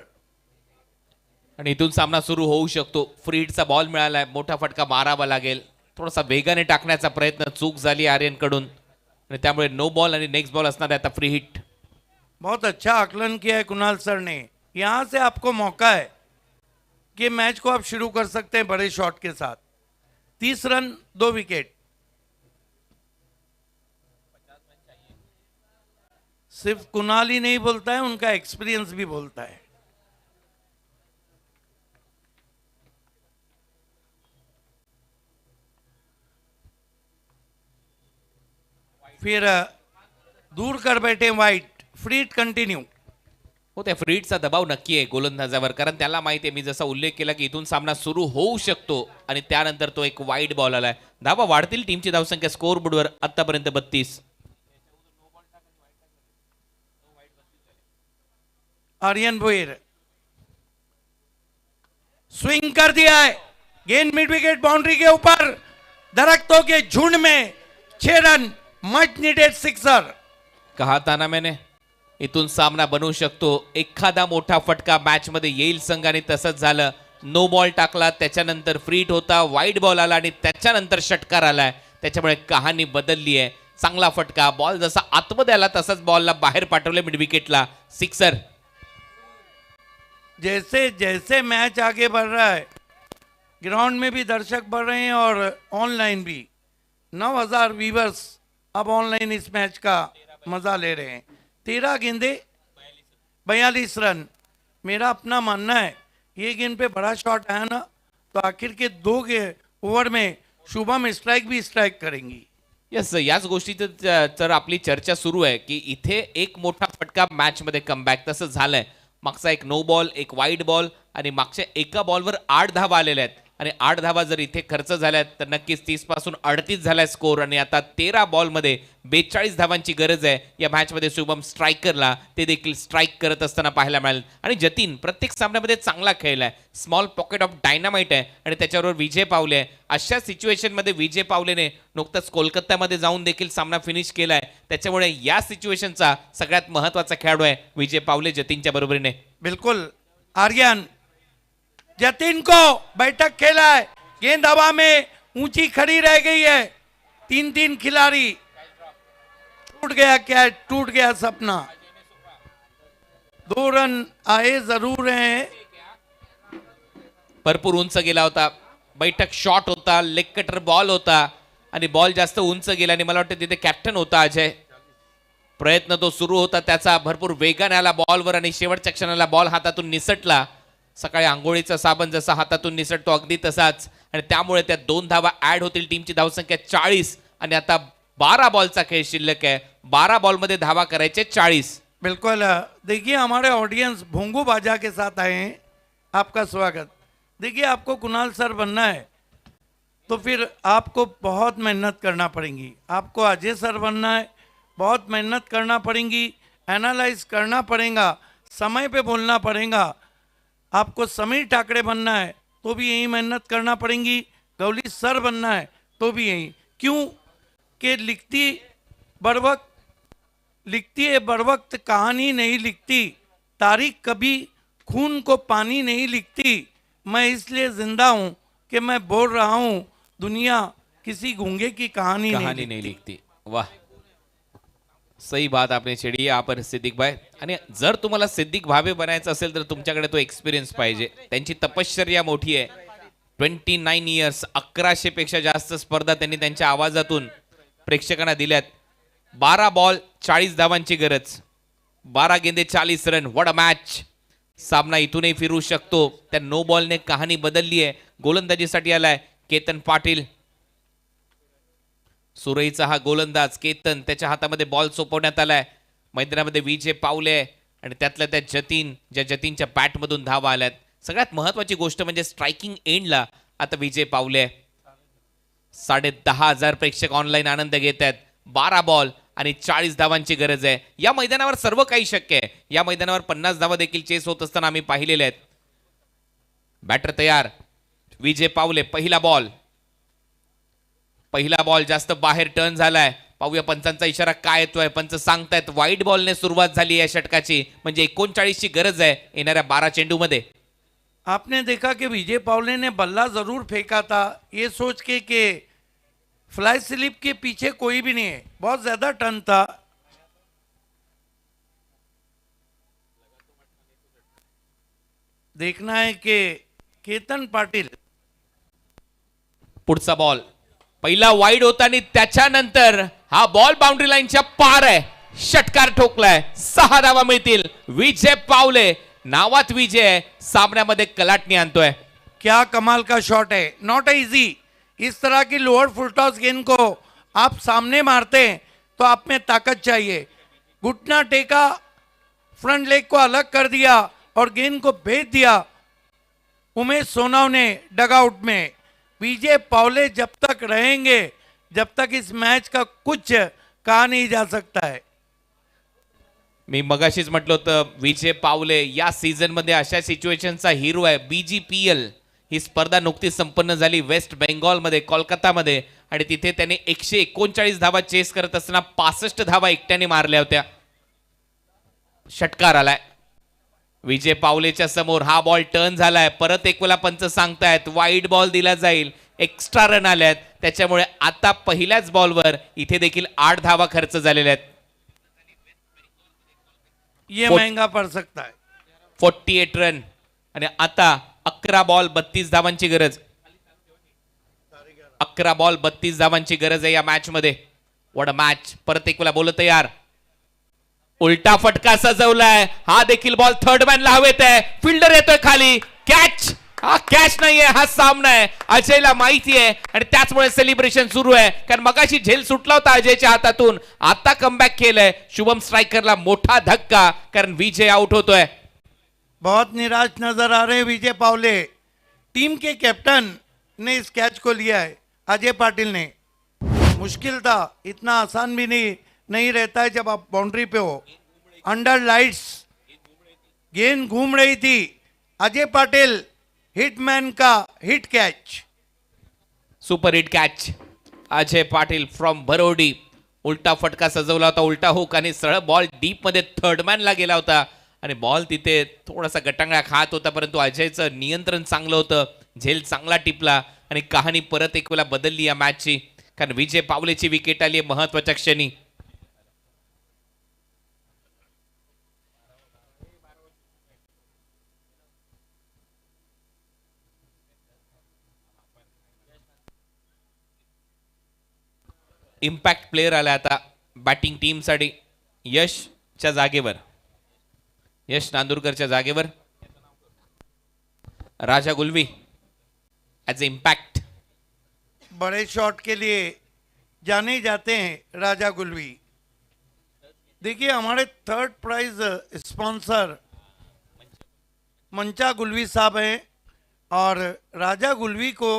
आणि इथून सामना सुरू होऊ शकतो। फ्री हिटचा बॉल मिळालाय, मोठा फटका मारावा लागेल। थोडासा वेगाने टाकण्याचा प्रयत्न चूक झाली आर्यन कडून आणि त्यामुळे नो बॉल आणि नेक्स्ट बॉल असणार आहे आता फ्री हिट। बहुत अच्छा आकलन किया है कुणाल सर ने। यहां से आपको मौका है कि मैच को आप शुरू कर सकते हैं बड़े शॉट के साथ। 30 रन 2 विकेट। सिर्फ कुणाल ही नहीं बोलता है, उनका एक्सपीरियंस भी बोलता है। फिर दूर कर बैठे वाइट, फ्रीट कंटिन्यू. हो, त्या फ्रीडचा दबाव नक्की आहे गोलंदाजावर, कारण त्याला माहिती आहे, मी जसा उल्लेख केला की इथून सामना सुरू होऊ शकतो आणि त्यानंतर तो एक वाईड बॉल आलाय. धावा वाढतील टीमची धावसंख्या स्कोअर बोर्डवर आतापर्यंत 32. आर्यन भोईर स्विंग कर दिया है, गेंद मिड विकेट बाउंड्री के ऊपर, दरख्तों के झुंड में 6 रन, मच नीडेड सिक्सर. कहा था ना मैंने, इथून सामना बनवू शकतो. एखादा मोठा फटका मॅच मध्ये येईल संघाने, तसंच झालं. नो बॉल टाकला, त्याच्यानंतर फ्रीट होता, वाईड बॉल आला आणि त्याच्यानंतर षटकार आलाय. त्याच्यामुळे कहाणी बदलली आहे. चांगला फटका, बॉल जसा आतमध्ये आला तसाच बॉलला बाहेर पाठवले मिड विकेटला, सिक्सर. जैसे जैसे मैच आगे बढ़ रहा है, ग्राउंड में भी दर्शक बढ़ रहे हैं और ऑनलाइन भी 9,000 व्यूवर्स अब ऑनलाइन इस मैच का मजा ले रहे हैं. 13 गेंदे 42 रन. मेरा अपना मानना है, ये गेंद पे बड़ा शॉट आया ना तो आखिर के 2 ओवर में शुभम स्ट्राइक भी स्ट्राइक करेंगी. यस, याच गोष्टीचं तर आपली चर्चा सुरू आहे की इथे एक मोठा फटका मॅच मध्ये कमबॅक तसं झालंय. मागचा एक नो बॉल, एक वाईड बॉल आणि मागच्या एका बॉलवर 8 धावा आलेल्या आहेत आणि 8 धावा जर इथे खर्च झाल्यात तर नक्कीच 30 पासून 38 झालाय स्कोर आणि आता 13 बॉलमध्ये 42 धावांची गरज आहे या मॅच मध्ये. शुभम स्ट्रायकरला ते देखील स्ट्राईक करत असताना पाहायला मिळेल आणि जतीन प्रत्येक सामन्यामध्ये चांगला खेळलाय. स्मॉल पॉकेट ऑफ डायनामाइट आहे आणि त्याच्याबरोबर विजय पावले आहे. अशा सिच्युएशन मध्ये विजय पावलेने नुकताच कोलकात्यामध्ये जाऊन देखील सामना फिनिश केलाय. त्याच्यामुळे या सिच्युएशनचा सगळ्यात महत्त्वाचा खेळाडू आहे विजय पावले जतीनच्या बरोबरीने. बिल्कुल. आर्यन जतिन को बैठक खेला है, गेंद हवा में ऊंची खड़ी रह गई है. 3 खिलाड़ी, टूट गया क्या, टूट गया सपना. 2 रन आए जरूर हैं. भरपूर उंच गेला होता, बैठक शॉट होता, लेग कटर बॉल होता आणि बॉल जास्त उंच गेला आणि मला वाटतं तिथे कॅप्टन होता अजय. प्रयत्न तो सुरू होता त्याचा, भरपूर वेगाने आला बॉलवर आणि शेवटच्या क्षणाला बॉल हातातून निसटला. सकाळी आंघोळीचा साबण जसा हातातून निसटतो अगदी तसाच आणि त्यामुळे त्या 2 धावा ऍड होतील. टीमची धावसंख्या 40 आणि आता 12 बॉलचा खेळ शिल्लक आहे. 12 बॉलमध्ये धावा करायचे 40. बिल्कुल. देखिए हमारे ऑडियंस भोंगू बाजा के साथ आए हैं, आपका स्वागत. देखिए आपको कुणाल सर बनना है तो फिर आपको बहुत मेहनत करना पड़ेगी. आपको अजय सर बनना है, बहुत मेहनत करना पड़ेगी, एनालाइज करना पड़ेगा, समय पे बोलना पड़ेगा. आपको समीर ठाकरे बनना है तो भी यही मेहनत करना पड़ेगी. गौली सर बनना है तो भी यही. क्यों कि लिखती है बर वक्त कहानी नहीं लिखती, तारीख कभी खून को पानी नहीं लिखती. मैं इसलिए जिंदा हूँ कि मैं बोल रहा हूँ, दुनिया किसी गूंगे की कहानी नहीं लिखती. वाह, सही बात आपने छेड़ी यहाँ पर सिद्दीक भाई. आणि जर तुम्हाला सिद्दीक भावे बनायचं असेल तर तुमच्याकडे तो एक्सपिरियन्स पाहिजे. त्यांची तपश्चर्या मोठी आहे. 29 इयर्स, 1100 पेक्षा जास्त स्पर्धा त्यांनी त्यांच्या आवाजातून प्रेक्षकांना दिल्यात. 12 बॉल 40 धावांची गरज, 12 गेंदे 40 रन. What a match. सामना इथूनही फिरू शकतो. त्या नो बॉलने कहाणी बदलली आहे. गोलंदाजीसाठी आलाय केतन पाटील. सुरईचा हा गोलंदाज केतन, त्याच्या हातामध्ये बॉल सोपवण्यात आलाय. मैदानामध्ये विजय पावले आणि त्यातल्या त्या जतीन, ज्या जतीनच्या बॅटमधून धावा आल्यात. सगळ्यात महत्वाची गोष्ट म्हणजे स्ट्रायकिंग एंडला आता विजय पावले. 10,500 प्रेक्षक ऑनलाईन आनंद घेत आहेत. 12 बॉल आणि 40 धावांची गरज आहे. या मैदानावर सर्व काही शक्य आहे. या मैदानावर 50 धावा देखील चेस होत असताना आम्ही पाहिलेले आहेत. बॅटर तयार, विजय पावले. पहिला बॉल जास्त बाहेर टर्न झालाय. पाहूया पंचांचा इशारा काय येतोय. पंच सांगतायत वाईड बॉलने सुरुवात झाली या षटकाची, म्हणजे 39 ची गरज आहे येणाऱ्या 12 चेंडू मध्ये. आपने देखा कि विजय पावले ने बल्ला जरूर फेंका था, ये सोच के कि फ्लाई स्लिप के पीछे कोई भी नहीं है. बहुत ज्यादा टर्न था. देखना है कि केतन पाटील. पुढचा बॉल पहिला वाईड होता आणि त्याच्यानंतर हा बॉल बाउंड्री लाईनच्या पार आहे. षटकार ठोकलाय. 6 धावा मिळतील. विजय पावले नावात विजय सामन्यामध्ये कलाटणी आणतोय. क्या कमाल का शॉट है. Not easy. इस तरह की लोअर फुल टॉस गेंद को आप सामने मारते हैं तो आप में ताकत चाहिए। घुटना टेका, फ्रंट लेग को अलग कर दिया और गेंद को भेज दिया उमेश सोनाव ने डगआउट में। विजय पावले जब तक रहेंगे, जब तक इस मैच का कुछ कहा नहीं जा सकता है। मी मगाशीच म्हटलं होतं विजय पावले या सीझन मध्ये अशा सिच्युएशनचा हिरो आहे। BGPL ही स्पर्धा नुकतीच संपन्न झाली वेस्ट बेंगॉलमध्ये, कोलकातामध्ये, आणि तिथे त्याने 139 धावा चेस करत असताना 65 धावा एकट्याने मारल्या होत्या। षटकार आलाय विजय पावलेच्या समोर, हा बॉल टर्न झालाय, परत एक वेळा पंच सांगतायत वाईड बॉल दिला जाईल, एक्स्ट्रा रन आल्यात, त्याच्यामुळे आता पहिल्याच बॉलवर इथे देखील 8 धावा खर्च झालेल्या आहेत। ये महंगा पड़ सकता है। 48 रन आणि आता 11 बॉल 32 धावांची गरज। 11 बॉल 32 धावांची गरज आहे या मॅच मध्ये। What a match. परत एक वेळा बोलत तयार, उलटा फटका सजवलाय, हा देखील बॉल थर्ड मॅनला हवेत आहे, फिल्डर येतोय खाली, कॅच, हा कॅच नाहीये, हा सामना आहे, अजयला माहिती आहे आणि त्याचमुळे सेलिब्रेशन सुरू आहे, कारण मगाशी झेल सुटला होता अजयच्या हातातून, आता कमबॅक केलंय। शुभम स्ट्रायकरला मोठा धक्का, कारण विजय आउट होतोय। बहुत निराश नजर आ रहे हैं विजय पावले। टीम के कैप्टन ने इस कैच को लिया है, अजय पाटिल ने। मुश्किल था, इतना आसान भी नहीं रहता है जब आप बाउंड्री पे हो। अंडर लाइट्स गेंद घूम रही थी, अजय पाटिल हिटमैन का hit catch. Super hit catch Ajay Patil from Bharodi. उलटा फटका सजवला होता, उलटा हुक, आणि सरळ बॉल डीप मध्ये थर्ड मॅनला गेला होता आणि बॉल तिथे थोडासा गटांगळा खात होता, परंतु अजयचं नियंत्रण चांगलं होतं, झेल चांगला टिपला आणि कहाणी परत एक वेळा बदलली या मॅचची, कारण विजय पावलेची विकेट आली आहे महत्वाच्या क्षणी। इम्पॅक्ट प्लेयर आला आता बॅटिंग टीम साठी, यशच्या जागेवर, यश नांदुरकरच्या जागेवर राजा गुलवी एज इम्पैक्ट। बड़े शॉट के लिए जाने जाते हैं राजा गुलवी। देखिए हमारे थर्ड प्राइज स्पॉन्सर मंचा गुलवी साहब हैं और राजा गुलवी को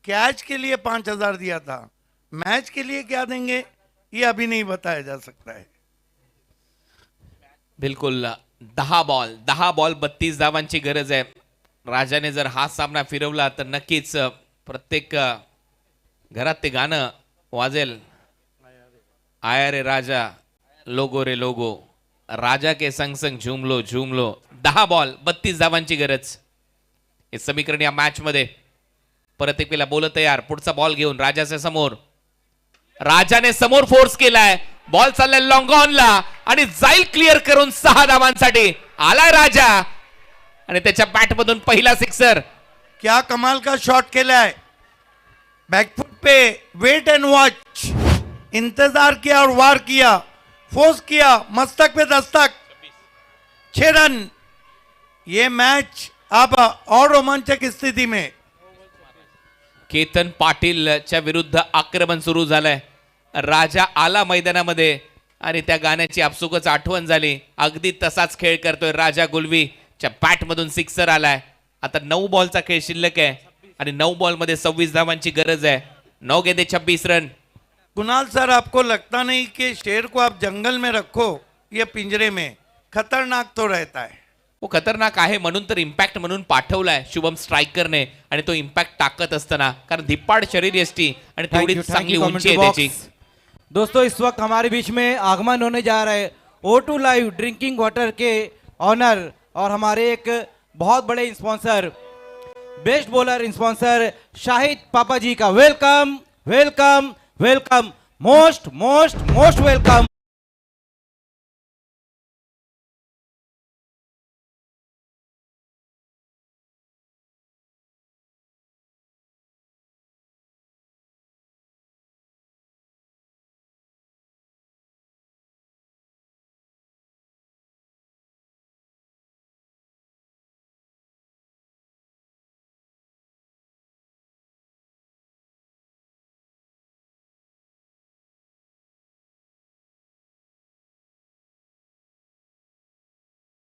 कैच के लिए 5,000 दिया था, मैच के लिए क्या देंगे ये अभी नहीं बताया जा सकता है। बिल्कुल 10 बॉल 32 धावांची गरज आहे। राजाने जर हा सामना फिरवला तर नक्कीच प्रत्येक घरात ते गाणं वाजेल, आया रे राजा लोगो रे लोगो, राजा के संग संग zoom low zoom low. 10 ball 32 धावांची गरज, हे समीकरण या मॅच मध्ये। परत एक वेळा बोलत तयार, पुढचा बॉल घेऊन राजाच्या समोर, राजाने समोर फोर्स केलाय, बॉल चाललाय लॉंग ऑनला आणि जाईल क्लिअर करून 6 धावांसाठी आलाय राजा आणि त्याच्या बॅट मधून पहिला सिक्सर। क्या कमाल का शॉट खेला है, बैकफुट पे वेट एंड वॉच, इंतजार किया और वार किया, फोर्स किया, मस्तक पे दस्तक, 6 रन। ये मैच अब और रोमांचक स्थिति में। केतन पाटीलच्या विरुद्ध आक्रमण सुरू झालंय। राजा आला मैदानामध्ये आणि त्या गाण्याची आपसुकच आठवण झाली, अगदी तसाच खेळ करतोय राजा गुलवीच्या बॅट मधून सिक्सर आलाय। आता 9 बॉलचा खेळ शिल्लक आहे आणि 9 बॉल मध्ये 26 धावांची गरज आहे। 9 गेंदे 26 रन। कुणाल सर, आपको लगता नहीं कि शेर को आप जंगल में रखो या पिंजरे में, खतरनाक तो रहता है। वो खतरनाक आहे म्हणून तर इम्पॅक्ट म्हणून पाठवलाय शुभम स्ट्रायकरने, आणि तो इम्पॅक्ट टाकत असताना, कारण धिप्पाड शरीर यष्टी आणि तेवढी चांगली उंची आहे त्याची। दोस्तों इस वक्त हमारे बीच में आगमन होने जा रहा है O2 लाइव ड्रिंकिंग वाटर के ऑनर और हमारे एक बहुत बड़े sponsor, best bowler sponsor Shahid papa ji का। Welcome welcome welcome, most most most welcome.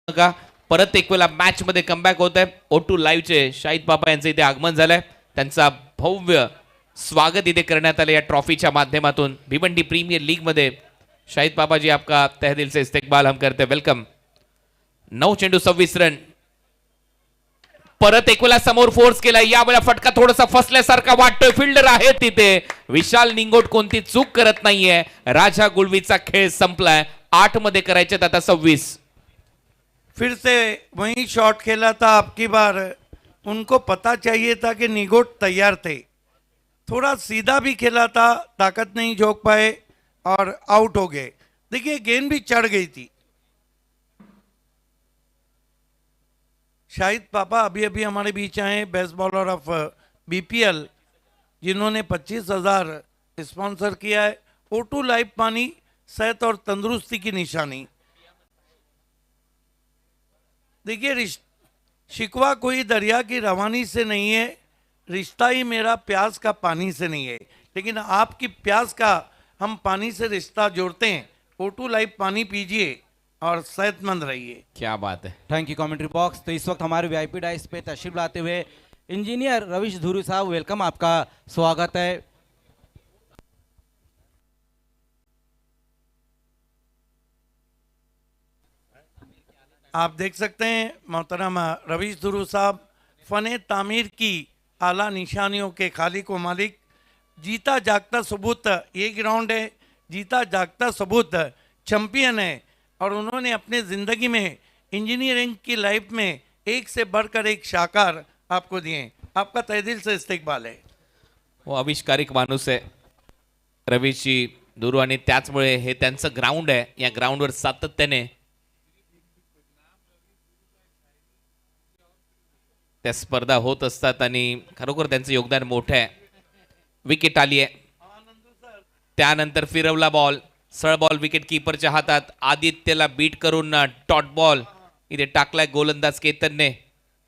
का परत एक वेळा मॅच मध्ये कमबॅक होत आहे. O2 लाईव्हचे शाहिद पापा यांचं इथे आगमन झालंय. त्यांचा भव्य स्वागत इथे करण्यात आले या ट्रॉफीच्या माध्यमातून. भिवंडी प्रीमियर लीग में शाहिद पापा जी आपका तहे दिल से इस्तेकबाल हम करते हैं. वेलकम. 9 चेंडू 26 रन. परत एक वेळा समोर फोर्स केलाय. या वेळा फटका थोडासा फसल्यासारखा वाटतोय. फिल्डर आहे तिथे. विशाल निंगोट कोणती चूक करत नाहीये. राजा गुळवीचा खेळ संपलाय. 8 मध्ये करायचे आता 26. फिर से वही शॉट खेला था आपकी बार. उनको पता चाहिए था कि निगोट तैयार थे. थोड़ा सीधा भी खेला था, ताकत नहीं झोंक पाए और आउट हो गए. देखिए गेंद भी चढ़ गई थी. शाहिद पापा अभी अभी हमारे बीच आए, बेस्ट बॉलर ऑफ बीपीएल, जिन्होंने 25,000 स्पॉन्सर किया है. O2 लाइव पानी सेहत और तंदुरुस्ती की निशानी. देखिए शिकवा कोई दरिया की रवानी से नहीं है, रिश्ता ही मेरा प्यास का पानी से नहीं है, लेकिन आपकी प्यास का हम पानी से रिश्ता जोड़ते हैं. O2 लाइव पानी पीजिए और सेहतमंद रहिए. क्या बात है. Thank you commentary box. तो इस वक्त हमारे वीआईपी डाइस पे तशरीफ लाते हुए इंजीनियर रविश धुरू साहब, वेलकम, आपका स्वागत है. आप देख सकते हैं मोहतरम रवीश धुरू साहब फने तामीर की आला निशानियों के खालिक व मालिक. जीता जागता सबूत ये ग्राउंड है. जीता जागता सबूत चैंपियन है. और उन्होंने अपने ज़िंदगी में इंजीनियरिंग की लाइफ में एक से बढ़कर एक शाकार आपको दिए. आपका तहे दिल से इस्तेकबाल है. वो आविष्कारिक माणूस आहे रवीशजी धुरू आणि त्याचमुळे हे त्यांचं ग्राउंड आहे. या ग्राउंडवर सातत्याने त्या स्पर्धा होत असतात आणि खरोखर त्यांचं योगदान मोठं आहे. विकेट आली आहे. त्यानंतर फिरवला बॉल. सळ बॉल विकेट कीपरच्या हातात. आदित्यला बीट करून डॉट बॉल इथे टाकलाय गोलंदाज केतनने.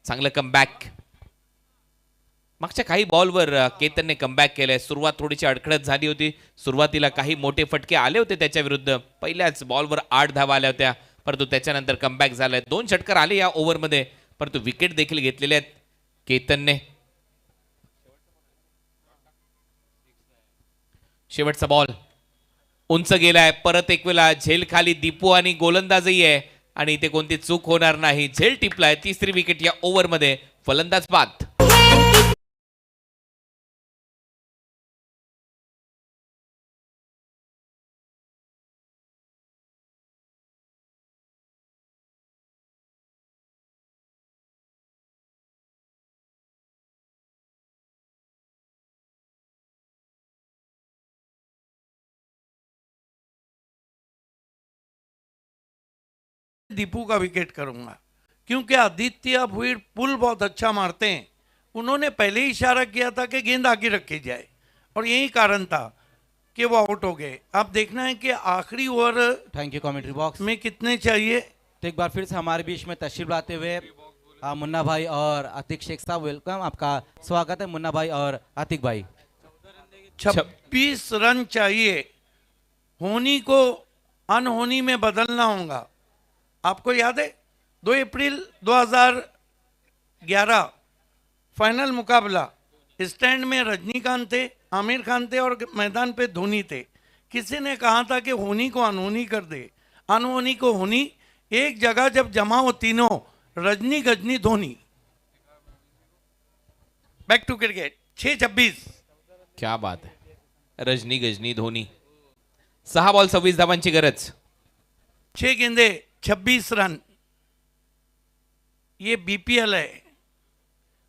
चांगलं कमबॅक. मागच्या काही बॉलवर केतनने कमबॅक केलंय. सुरुवात थोडीशी अडखळत झाली होती. सुरुवातीला काही मोठे फटके आले होते त्याच्या विरुद्ध. पहिल्याच बॉलवर 8 धावा आल्या होत्या, परंतु त्याच्यानंतर कमबॅक झालाय. 2 षटकार आले या ओव्हरमध्ये, परंतु विकेट देखील घेतलेले आहेत केतनने. शेवटचा बॉल उंच गेलाय. परत एक वेळा झेल खाली दीपू आणि गोलंदाजही आहे आणि इथे कोणती चूक होणार नाही. झेल टिपलाय. 3री विकेट या ओव्हरमध्ये. फलंदाज बाद. दीपू का विकेट करूंगा क्योंकि आदित्य भुईर पुल बहुत अच्छा मारते हैं. उन्होंने पहले ही इशारा किया था कि गेंद आगे रखी जाए और यही कारण था कि वो आउट हो गए. अब देखना है कि आखिरी over thank you commentary box में कितने चाहिए. तो एक बार फिर से हमारे बीच में तशरीफ लाते हुए मुन्ना भाई और अतिक शेख साहब, वेलकम, आपका स्वागत है मुन्ना भाई और अतिक भाई. 26 रन चाहिए. होनी को अनहोनी में बदलना होगा. आपको याद है 2 अप्रैल 2011 फाइनल मुकाबला. स्टैंड में रजनीकांत थे, आमिर खान थे और मैदान पे धोनी थे. किसी ने कहा था कि होनी को अनहोनी कर दे, अनहोनी को होनी. एक जगह जब जमा हो तीनों, Rajni Ghajini Dhoni. Back to cricket. 6-26. क्या बात है. रजनी गजनी धोनी. 6 बॉल 26 धावांची गरज. 6 गेंदे 26 रन. ये बीपीएल है,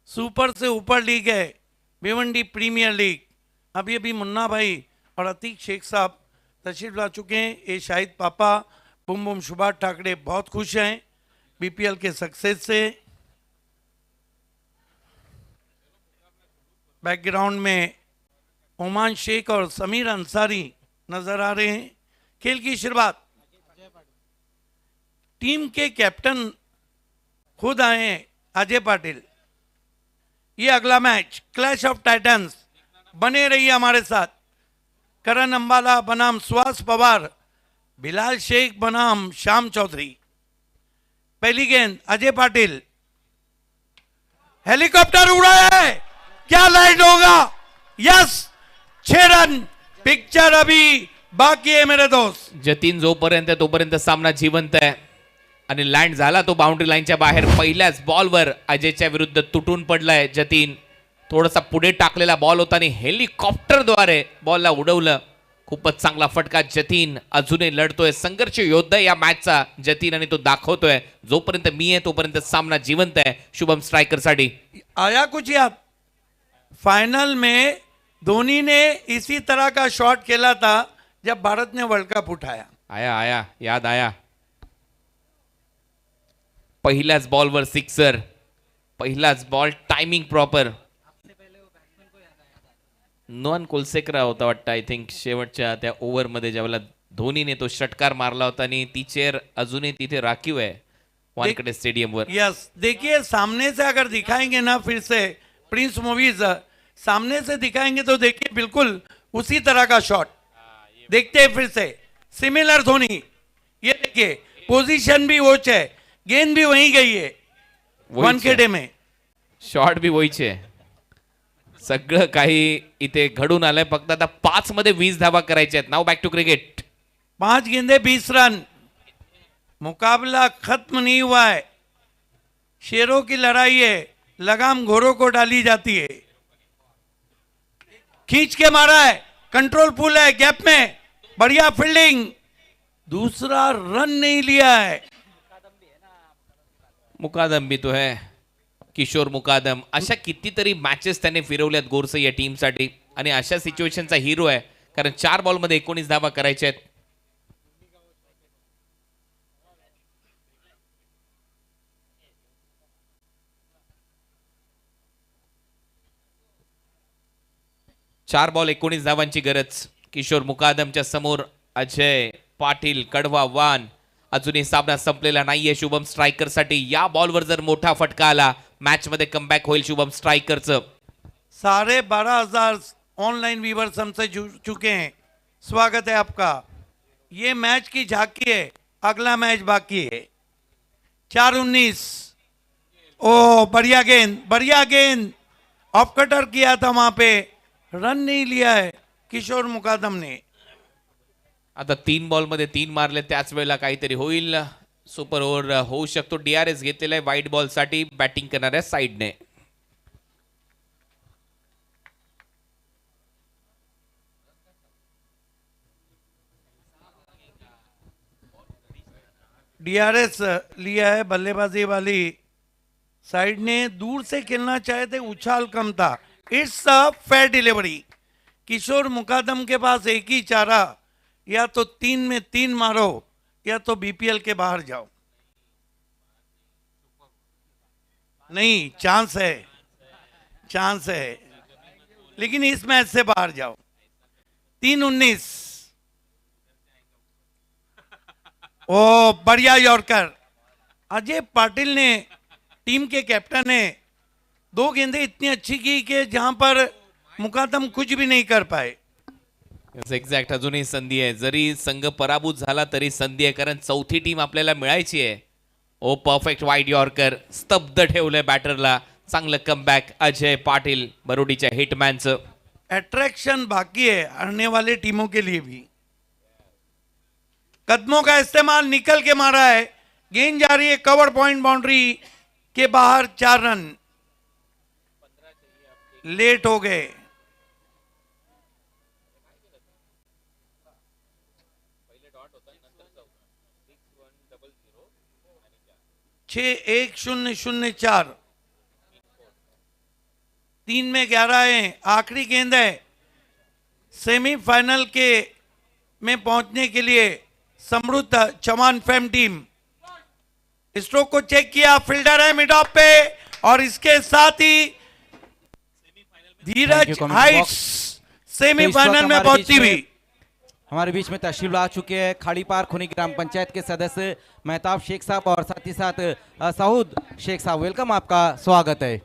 सुपर से ऊपर लीग है, भिवंडी प्रीमियर लीग. अभी अभी मुन्ना भाई और अतीक शेख साहब तशरीफ ला चुके हैं. ये शाहिद पापा, बुम बुम सुभाष ठाकरे बहुत खुश हैं बीपीएल के सक्सेस से. बैकग्राउंड में ओमान शेख और समीर अंसारी नजर आ रहे हैं. खेल की शुरुआत टीम के कैप्टन खुद आए हैं, अजय पाटिल. ये अगला मैच क्लैश ऑफ टाइटंस. बने रहिए हमारे साथ. करण अंबाला बनाम सुहास पवार, बिलाल शेख बनाम श्याम चौधरी. पहली गेंद अजय पाटिल, हेलीकॉप्टर उड़ा है, क्या लैंड होगा? Yes, 6 run. पिक्चर अभी बाकी आहे मेरे दोस्त. जतीन जोपर्यंत तोपर्यंत सामना जिवंत आहे आणि लँड झाला तो बाउंड्री लाईनच्या बाहेर. पहिल्याच बॉलवर अजयच्या विरुद्ध तुटून पडलाय जतीन. थोडासा पुढे टाकलेला बॉल होता आणि हेलिकॉप्टरद्वारे बॉलला उडवलं. खूपच चांगला फटका. जतीन अजूनही लढतोय, संघर्ष योद्धा या मॅचचा जतीन, आणि तो दाखवतोय जोपर्यंत मी आहे तोपर्यंत सामना जिवंत आहे शुभम स्ट्रायकर साठी. आया कुछ याद? फाइनल में धोनी ने इसी तरह का शॉट खेला था जब भारत ने वर्ल्ड कप उठाया. आया याद आया. पहिल्याच बॉलवर सिक्सर, पहिलाच बॉल, टायमिंग प्रॉपर. नॉन कोलसेकरा होता वाटतं आय थिंक शेवटच्या त्या ओव्हरमध्ये ज्यावेळेला धोनीने तो षटकार मारला होता आणि ती चेअर अजूनही तिथे राखीव आहे वानखेडे स्टेडियमवर. यस, देखिए सामने से अगर दिखाएंगे ना, फिर से प्रिंस मूवीज सामने से दिखाएंगे तो देखिए बिल्कुल उसी तरह का शॉट देखते हैं. फिर से सिमिलर धोनी, ये देखिए पोजीशन भी वोच है, गेंद भी वहीं गई है वानखेडे में. शॉट बी वहीच आहे. सगळं काही इथे घडून आलंय. फक्त आता 5 मध्ये 20 धावा करायच्या आहेत. Now back to cricket. 5 गेंदे 20 रन. मुकाबला खत्म नहीं हुआ है. शेरों की लड़ाई है, लगाम घोड़ों को डाली जाती है. खींच के मारा है, कंट्रोल फुल है, गैप में बढ़िया फील्डिंग. दूसरा रन नहीं लिया है. मुकादम भी तो है, किशोर मुकादम. अशा कितीतरी मॅचेस त्याने फिरवल्यात गोरसे या टीमसाठी आणि अशा सिच्युएशनचा हिरो आहे, कारण 4 बॉलमध्ये 19 धावा करायच्या आहेत. चार बॉल 19 धावांची गरज. किशोर मुकादमच्या समोर अजय पाटील, कडवा वान. अजूनही सामना संपलेला नाहीये शुभम स्ट्रायकर साठी. या बॉलवर जर मोठा फटका आला मॅच मध्ये कमबॅक होईल शुभम स्ट्रायकरचं. 12,500 ऑनलाइन व्यूवर्स हमसे जुड़ चुके हैं. स्वागत है आपका. ये मैच की झांकी है, अगला मैच बाकी है. 4-19. ओ बढ़िया गेंद, बढ़िया गेंद. ऑफ कटर किया था वहां पे, रन नहीं लिया है किशोर मुकादम ने. आता 3 बॉल मध्ये 3 मारले, त्याच वेळेला काहीतरी होईल. सुपर ओव्हर होऊ शकतो. डीआरएस घेतलेला आहे व्हाईट बॉल साठी बॅटिंग करणाऱ्या साइडने. डीआरएस लिया है बल्लेबाजी वाली साइड ने. दूर से खेलना चाहे थे, उछाल कम था. It's a fair delivery. Kishore Mukadam के पास एक ही चारा, या तो 3 में 3 मारो या तो बीपीएल के बाहर जाओ. नहीं, चांस है, चांस है, लेकिन इस मैच से बाहर जाओ. 3-19. ओ बढ़िया यॉर्कर. अजय पाटिल ने, टीम के कैप्टन ने 2 गेंदें इतनी अच्छी की कि जहां पर मुकादम कुछ भी नहीं कर पाए. एक्झॅक्ट. अजूनही संधी आहे. जरी संघ पराभूत झाला तरी संधी आहे, कारण चौथी टीम आपल्याला मिळायची आहे. ओ परफेक्ट वाईड यॉर्कर. स्तब्ध ठेवलंय बॅटरला. चांगलं कमबॅक अजय पाटील, बरोडीच्या हिटमॅनचं. अट्रैक्शन बाकी है आने वाले टीमों के लिए भी. कदमों का इस्तेमाल, निकल के मारा है. गेंद जा रही है कवर पॉइंट बाउंड्री के बाहर. 4 रन लेट हो गए. 6-1-0-0-4. 3 में 11 है. आखिरी गेंद है सेमीफाइनल के में पहुंचने के लिए. समृद्ध चौहान फेम टीम. स्ट्रोक को चेक किया, फील्डर है मिड ऑफ पे, और इसके साथ ही धीरज हाइट्स सेमीफाइनल में पहुंचती हुई. हमारे बीच में तशरीफ ला चुके हैं खाड़ी पार खुनी ग्राम पंचायत के सदस्य मेहताब शेख साहब और साथ ही साथ सऊद शेख साहब. वेलकम, आपका स्वागत है.